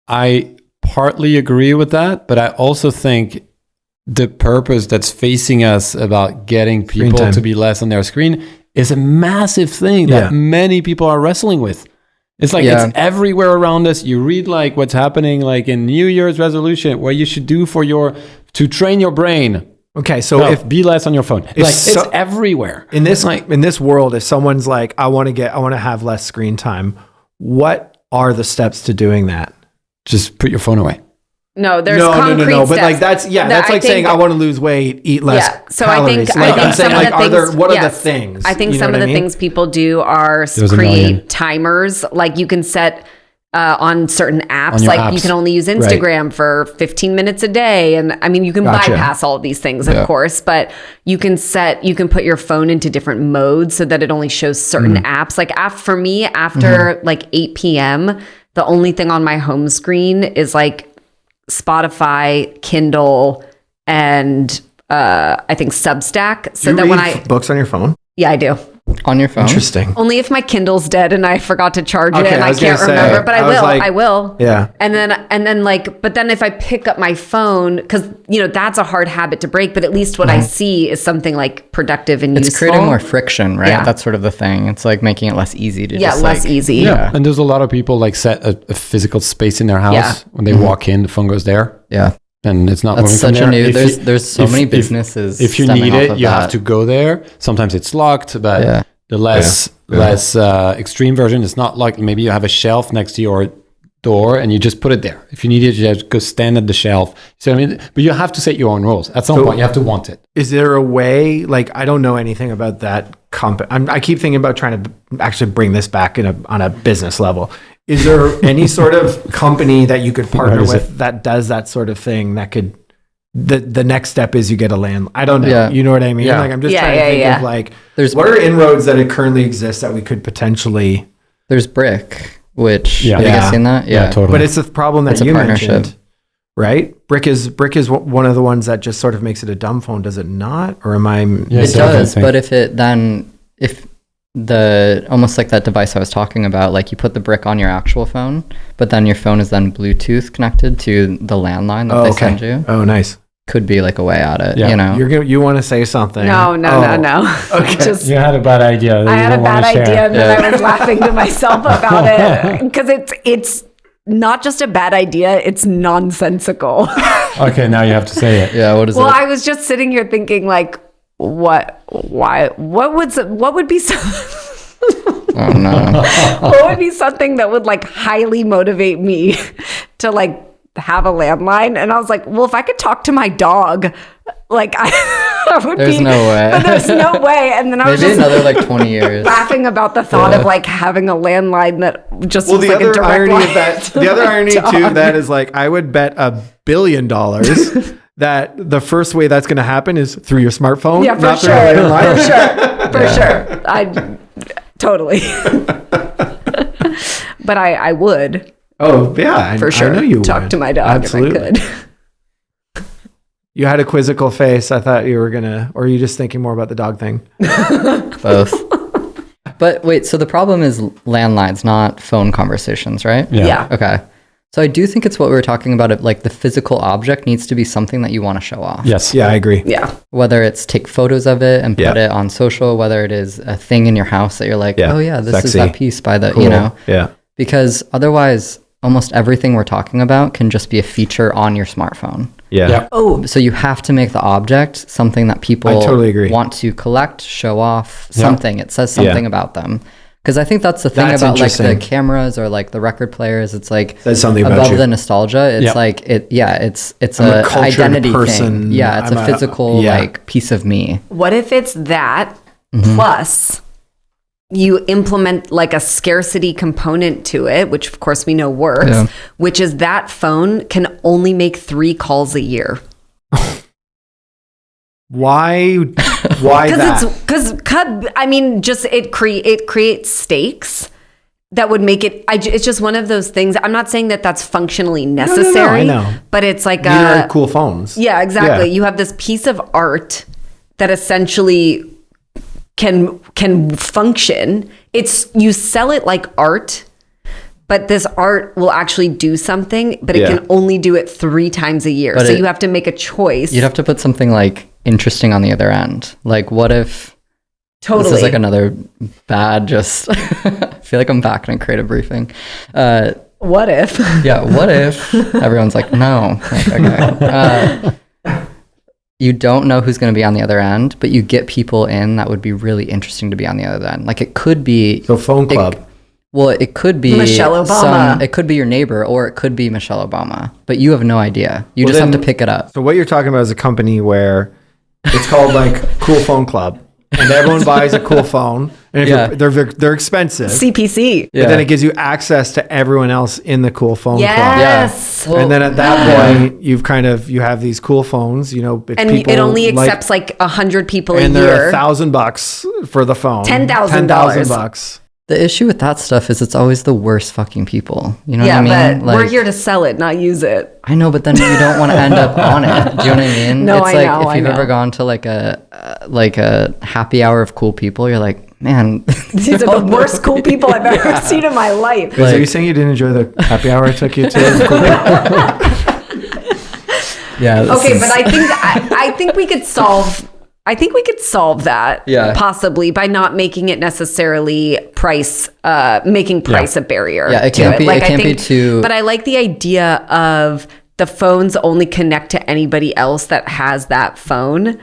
I partly agree with that. But I also think the purpose that's facing us about getting people time. to be less on their screen is a massive thing that many people are wrestling with. It's like it's everywhere around us. You read like what's happening like in New Year's resolution, what you should do to train your brain. Okay, so if be less on your phone. It's everywhere. in this world, if someone's like, I want to have less screen time, what are the steps to doing that? Just put your phone away. No, there's concrete But steps. like that's like saying I want to lose weight, eat less. Yeah. So I think calories. Like, I'm saying some of like, the things. what are the yes. things? I think You know some what of the I mean? things people do are There's a million. create timers. Like you can set on certain apps. On your Like you apps. can only use Instagram for 15 minutes a day, and I mean you can Gotcha. bypass all of these things, of course. But you can put your phone into different modes so that it only shows certain apps. Like for me, after like 8 p.m., the only thing on my home screen is like Spotify, Kindle, and I think Substack. So You that when read books on your phone? I do. On your phone? Interesting. Only if my Kindle's dead and I forgot to charge it Okay, and I I was can't gonna say, remember, but I was like- I will. Yeah. And then like, but then if I pick up my phone, because that's a hard habit to break, but at least what I see is something like productive and It's useful. creating more friction, right? Yeah. That's sort of the thing. It's like making it less easy to Yeah, just less like, easy. Yeah. And there's a lot of people like set a physical space in their house. Yeah. When they walk in, the phone goes there. Yeah. And it's not That's moving from such a there. new, If there's so if- many if- businesses. If you stemming need off it, of you have that. to go there. Sometimes it's locked, but Yeah. the less extreme version, it's not like maybe you have a shelf next to your door and you just put it there. If you need it, you have to go stand at the shelf. So I mean, but you have to set your own rules. At some point, you have to want it. Is there a way, like, I don't know anything about that I keep thinking about trying to actually bring this back on a business level. Is there any sort of company that you could partner with that does that sort of thing that could, the next step is you get a land? I don't know. Yeah. You know what I mean? Yeah. Like, I'm just trying to think of like, what are inroads that currently exist that we could potentially. There's Brick, which, Yeah. have you Yeah. guys seen that? Yeah, totally. But it's a problem that It's a you partnership. mentioned, right? Brick is one of the ones that just sort of makes it a dumb phone, does it not? Or am I? Yeah, It so does, I think- but if the almost like that device I was talking about, like you put the Brick on your actual phone, but then your phone is then Bluetooth connected to the landline that they send you. Oh, nice. Could be like a way at it, Yeah. you know? You want to say something? No. Okay. Just, You had a bad idea. I had a bad idea and then I was laughing to myself about it because it's not just a bad idea, it's nonsensical. Okay, now you have to say it. Yeah, what is Well, it? I was just sitting here thinking like, what would be Oh no. what would be something that would like highly motivate me to like have a landline? And I was like, well, if I could talk to my dog, like I would There's be. no way. But there's no way. And then I was Maybe just another like 20 years. laughing about the thought of like having a landline that just Well, was the like a other direct irony line of that, to the other my irony dog. too, of that is like, I would bet $1 billion that the first way that's going to happen is through your smartphone. Yeah, for not through sure. a landline. For sure. I totally. But I would Oh yeah, for sure I know you talk would. to my dog Absolutely. if I could. You had a quizzical face. I thought you were gonna, or are you just thinking more about the dog thing? Both. But wait, so the problem is landlines, not phone conversations, right? Yeah. Okay. So I do think it's what we were talking about. It like the physical object needs to be something that you want to show off. Yes. Yeah, I agree. Yeah. Whether it's take photos of it and put Yeah. it on social, whether it is a thing in your house that you're like, Yeah. oh yeah, this is Sexy. that piece by the, Cool. you know, Yeah. because otherwise almost everything we're talking about can just be a feature on your smartphone. Yeah. Yeah. Oh, So you have to make the object something that people I totally agree. want to collect, show off, Yeah. something. It says something about them. Because I think that's the thing That's about like the interesting. cameras or like the record players. It's like Says something about above you. the nostalgia. It's Yeah. like it's I'm a a cultured identity person. thing. Yeah, it's I'm a a- physical yeah. like piece of me. what if it's that plus you implement like a scarcity component to it, which of course we know works, Yeah. which is that phone can only make 3 calls a year. Why? Why that? Because I mean, just it creates stakes that would make it. It's just one of those things. I'm not saying that that's functionally necessary. I know. But it's like These are cool phones. yeah, exactly. Yeah. You have this piece of art that essentially can function. It's you sell it like art. But this art will actually do something, but it Yeah. can only do it 3 times a year. But So it- you have to make a choice. You'd have to put something like interesting on the other end. Like what if Totally. this is like another bad just I feel like I'm back in a creative briefing. What if? Yeah, what if everyone's like, no. Like, okay. You don't know who's going to be on the other end, but you get people in that would be really interesting to be on the other end. Like it could be So phone club. it could be Michelle Obama. it could be your neighbor, or it could be Michelle Obama, but you have no idea. You Well, just have to then- pick it up. So what you're talking about is a company where it's called like Cool Phone Club, and everyone buys a cool phone, and if Yeah. they're expensive, CPC. but then it gives you access to everyone else in the Cool Phone Club. Yes. Well, And then at that point, you have these cool phones, you know, And people it only like- accepts like 100 people and a they're year. $1,000 for the phone. $10,000. $10,000. the issue with that stuff is it's always the worst fucking people. You know Yeah, what I mean? but we're here to sell it, not use it. I know, but then you don't want to end up on it. Do you know what I mean? No, it's I like know, if I you've know. ever gone to like a happy hour of cool people, you're like, man, These are the worst cool people I've ever seen in my life. So are you saying you didn't enjoy the happy hour I took you to? Yeah. Okay, but I think we could solve. I think we could solve that, possibly by not making it necessarily making price a barrier. Yeah, it can't be. Like, it can't be too. But I like the idea of the phones only connect to anybody else that has that phone.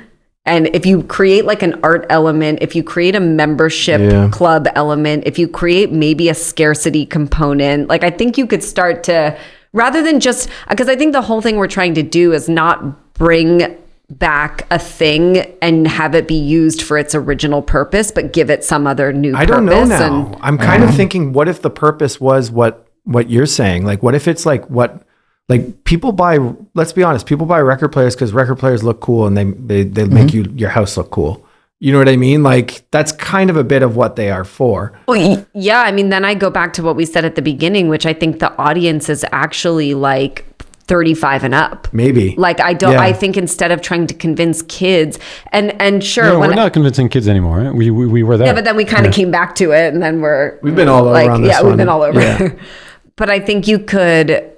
And if you create like an art element, if you create a membership club element, if you create maybe a scarcity component, like I think you could start to, rather than just, because I think the whole thing we're trying to do is not bring back a thing and have it be used for its original purpose, but give it some other new purpose. I don't know now. I'm kind of thinking, what if the purpose was what you're saying? Like, what if it's like like people buy, let's be honest, people buy record players because record players look cool and they make your house look cool. You know what I mean? Like, that's kind of a bit of what they are for. Well, yeah. I mean, then I go back to what we said at the beginning, which I think the audience is actually like 35 and up. Maybe. Like, I think instead of trying to convince kids and sure. No, we're not convincing kids anymore. Right? We were there. Yeah, but then we kind of came back to it and then we've been all over on this one. Yeah, we've been all over. Yeah. But I think you could,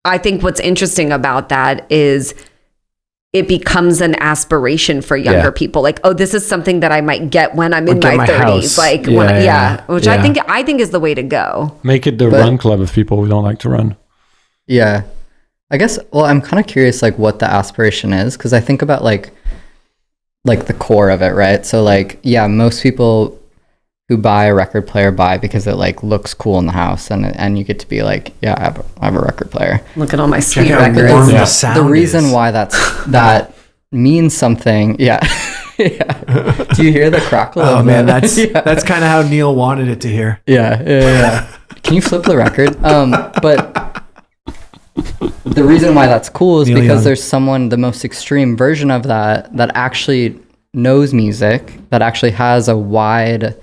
I think what's interesting about that is it becomes an aspiration for younger people. Like, oh, this is something that I might get when I'm in my 30s. House. Like, which I think is the way to go. Make it the run club of people who don't like to run. Yeah. I guess, well, I'm kind of curious, like, what the aspiration is. Because I think about, like the core of it, right? So, like, yeah, most people who buy a record player buy because it like looks cool in the house and you get to be like, yeah, I have a record player. Look at all my sweet records. The reason why that means something. Yeah. Do you hear the crackle? Oh man, that's kind of how Neil wanted it to hear. Yeah. Can you flip the record? But the reason why that's cool is because there's someone, the most extreme version of that actually knows music, that actually has a wide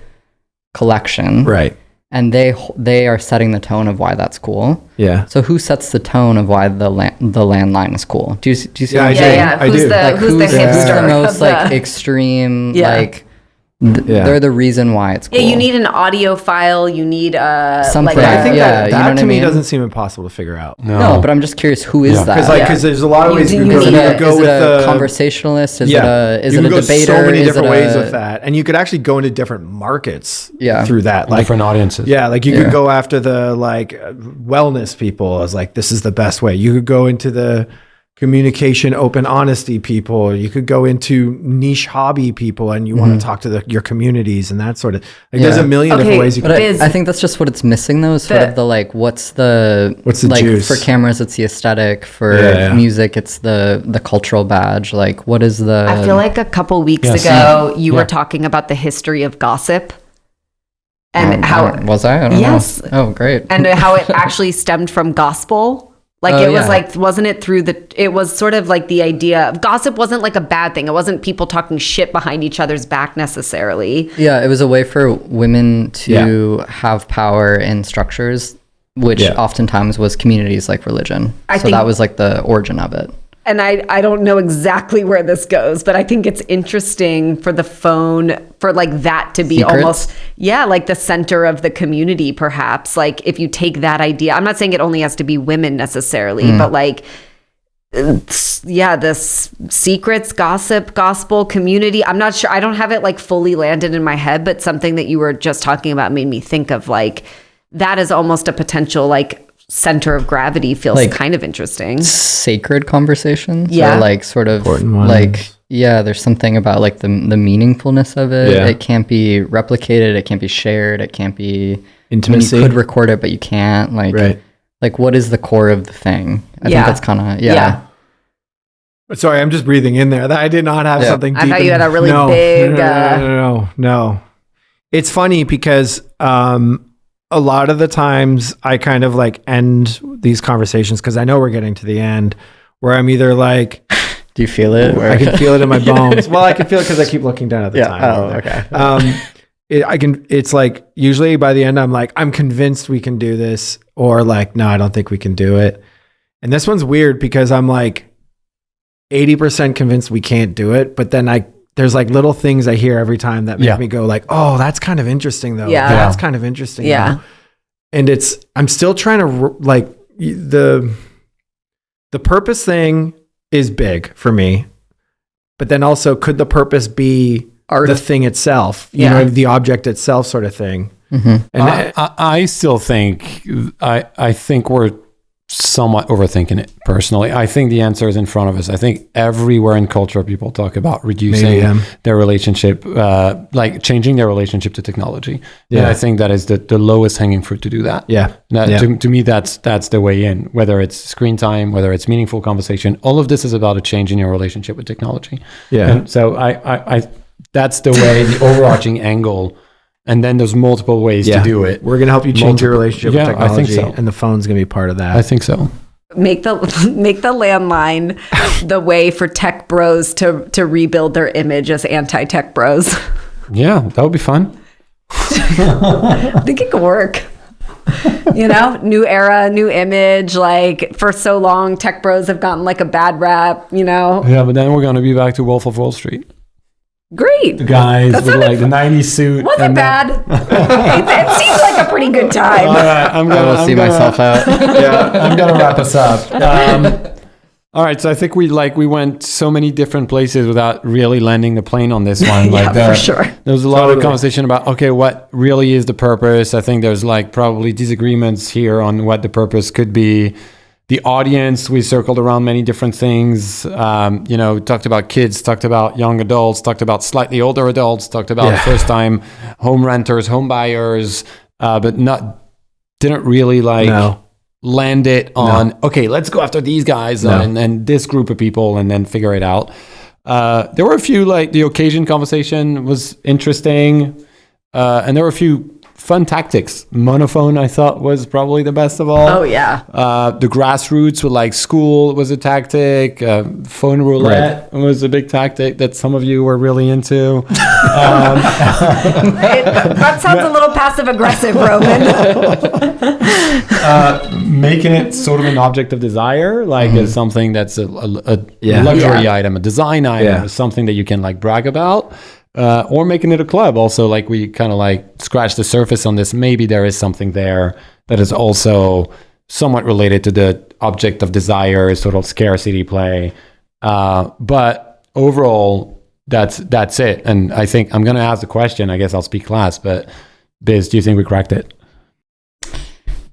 collection, right? And they are setting the tone of why that's cool. Yeah. So who sets the tone of why the landline is cool? Do you see? Yeah, I do. Who's the hipster? The most like extreme, like they're the reason why it's cool. Yeah, you need an audio file. You need something. Like I think that you know to me mean? doesn't seem impossible to figure out. No, but I'm just curious, who is that? Because there's a lot of ways you can go. Is it a conversationalist? Is it a debater? So many different ways with that, and you could actually go into different markets through that, like different audiences. Yeah, like you could go after the like wellness people as like this is the best way. You could go into the communication, open honesty people. You could go into niche hobby people and you want to talk to your communities and that sort of like there's a million different ways you can. I think that's just what it's missing though, is sort of the like what's the like juice? For cameras it's the aesthetic, for music it's the cultural badge. Like what is the I feel like a couple weeks ago you were talking about the history of gossip. And how was I don't know. Oh great. And how it actually stemmed from gospel. Like it was like, wasn't it through it was sort of like the idea of gossip wasn't like a bad thing. It wasn't people talking shit behind each other's back necessarily. Yeah, it was a way for women to have power in structures, which oftentimes was communities like religion. I think that was like the origin of it. And I don't know exactly where this goes, but I think it's interesting for the phone, for like that to be almost, like the center of the community, perhaps. Like if you take that idea, I'm not saying it only has to be women necessarily, but like, this secrets, gossip, gospel, community. I'm not sure. I don't have it like fully landed in my head, but something that you were just talking about made me think of like, that is almost a potential like center of gravity. Feels like kind of interesting. Sacred conversations, or like sort of like there's something about like the meaningfulness of it. It can't be replicated, it can't be shared, it can't be intimacy. You could record it but you can't, like what is the core of the thing? I think that's kind of Sorry, I'm just breathing in there. I did not have something deep. I thought you had a really big no. It's funny because a lot of the times I kind of like end these conversations because I know we're getting to the end where I'm either like, do you feel it? I can feel it in my bones. Well, I can feel it because I keep looking down at the time. Oh, okay. It's like usually by the end I'm like, I'm convinced we can do this, or like, no, I don't think we can do it. And this one's weird because I'm like 80% convinced we can't do it, but then there's like little things I hear every time that make me go like, oh, that's kind of interesting though. Yeah. That's kind of interesting. Yeah. Though. And I'm still trying to like the purpose thing is big for me, but then also could the purpose be art, the thing itself, you know, the object itself sort of thing. Mm-hmm. And I still think, I think we're somewhat overthinking it personally. I think the answer is in front of us. I think everywhere in culture, people talk about reducing their relationship, like changing their relationship to technology. Yeah. And I think that is the lowest hanging fruit to do that. Yeah. To me, that's the way in, whether it's screen time, whether it's meaningful conversation, all of this is about a change in your relationship with technology. Yeah. And so I that's the way, the overarching angle. And then there's multiple ways to do it. We're going to help you change your relationship with technology. I think so. And the phone's going to be part of that. I think so. Make the landline the way for tech bros to rebuild their image as anti-tech bros. Yeah, that would be fun. I think it could work. You know, new era, new image. Like for so long, tech bros have gotten like a bad rap, you know? Yeah, but then we're going to be back to Wolf of Wall Street. Great. The guys with like the 90s suit. Wasn't bad. It seems like a pretty good time. All right, I will see myself out. Yeah, I'm going to wrap us up. All right, so I think we went so many different places without really landing the plane on this one. Like for sure. There was a lot of conversation about, okay, what really is the purpose? I think there's like probably disagreements here on what the purpose could be. The audience, we circled around many different things. You know, talked about kids, talked about young adults, talked about slightly older adults, talked about first-time home renters, home buyers, but didn't really land it on, okay, let's go after these guys and this group of people and then figure it out. There were a few, like the occasion conversation was interesting. And there were a few fun tactics. Monophone, I thought, was probably the best of all. Oh, yeah. The grassroots with like school was a tactic. Phone roulette was a big tactic that some of you were really into. That sounds a little passive aggressive, Roman. Making it sort of an object of desire, like as something that's a luxury item, a design item, something that you can like brag about. Or making it a club. Also, like we kind of like scratch the surface on this. Maybe there is something there that is also somewhat related to the object of desire, sort of scarcity play. But overall, that's it. And I think I'm going to ask the question. I guess I'll speak last. But Biz, do you think we cracked it?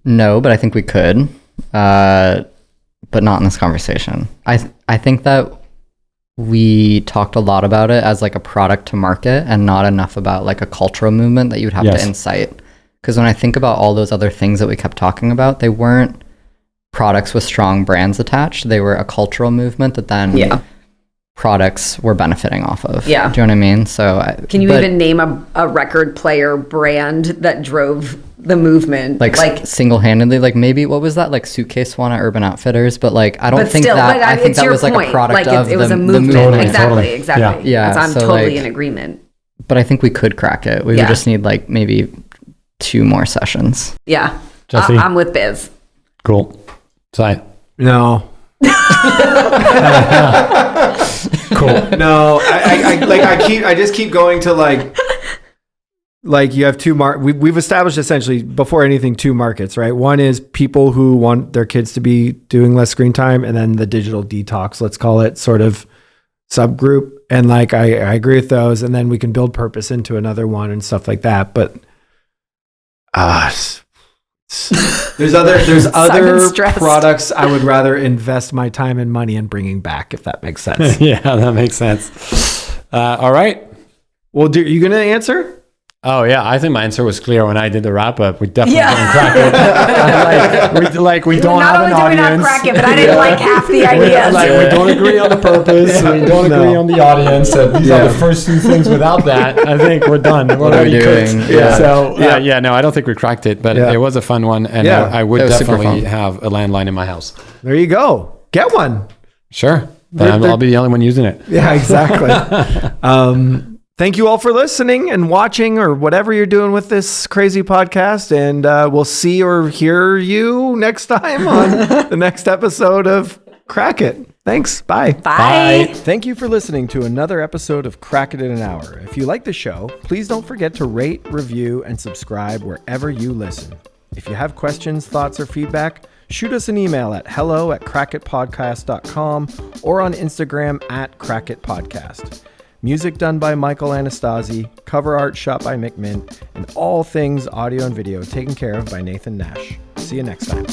No, but I think we could. But not in this conversation. I think that we talked a lot about it as like a product to market and not enough about like a cultural movement that you'd have to incite. Because when I think about all those other things that we kept talking about, they weren't products with strong brands attached. They were a cultural movement that then products were benefiting off of. Yeah. Do you know what I mean? So can you even name a record player brand that drove the movement? Like single-handedly, like maybe what was that, like Suitcase One at Urban Outfitters, but like I don't think still, that I think that was like a product like of it was a movement. Totally, Exactly. Yeah. I'm so totally like, in agreement. But I think we could crack it. We would just need like maybe 2 more sessions. Yeah. Jesse? I'm with Biz. Cool. Sai? No. Cool. No, I just keep going to like you have 2 we've established essentially before anything 2 markets, right? One is people who want their kids to be doing less screen time, and then the digital detox, let's call it, sort of subgroup. And like I agree with those, and then we can build purpose into another one and stuff like that. But there's other products I would rather invest my time and money in bringing back, if that makes sense. Yeah, that makes sense. All right. Well, are you going to answer? Oh, yeah. I think my answer was clear when I did the wrap up. We definitely didn't crack it. We don't have an audience. Not only did we not crack it, but I didn't like half the ideas. We don't agree on the purpose. We don't agree on the audience. These are the first 2 things. Without that, I think we're done. What are we doing? Yeah. So, no, I don't think we cracked it, but it was a fun one. And I would definitely have a landline in my house. There you go. Get one. Sure. But I'll be the only one using it. Yeah, exactly. Thank you all for listening and watching or whatever you're doing with this crazy podcast. And we'll see or hear you next time on the next episode of Crack it. Thanks. Bye. Bye. Thank you for listening to another episode of Crack It in an Hour. If you like the show, please don't forget to rate, review, and subscribe wherever you listen. If you have questions, thoughts, or feedback, shoot us an email at hello@crackitpodcast.com or on Instagram @crackitpodcast. Music done by Michael Anastasi, cover art shot by Mick Mint, and all things audio and video taken care of by Nathan Nash. See you next time.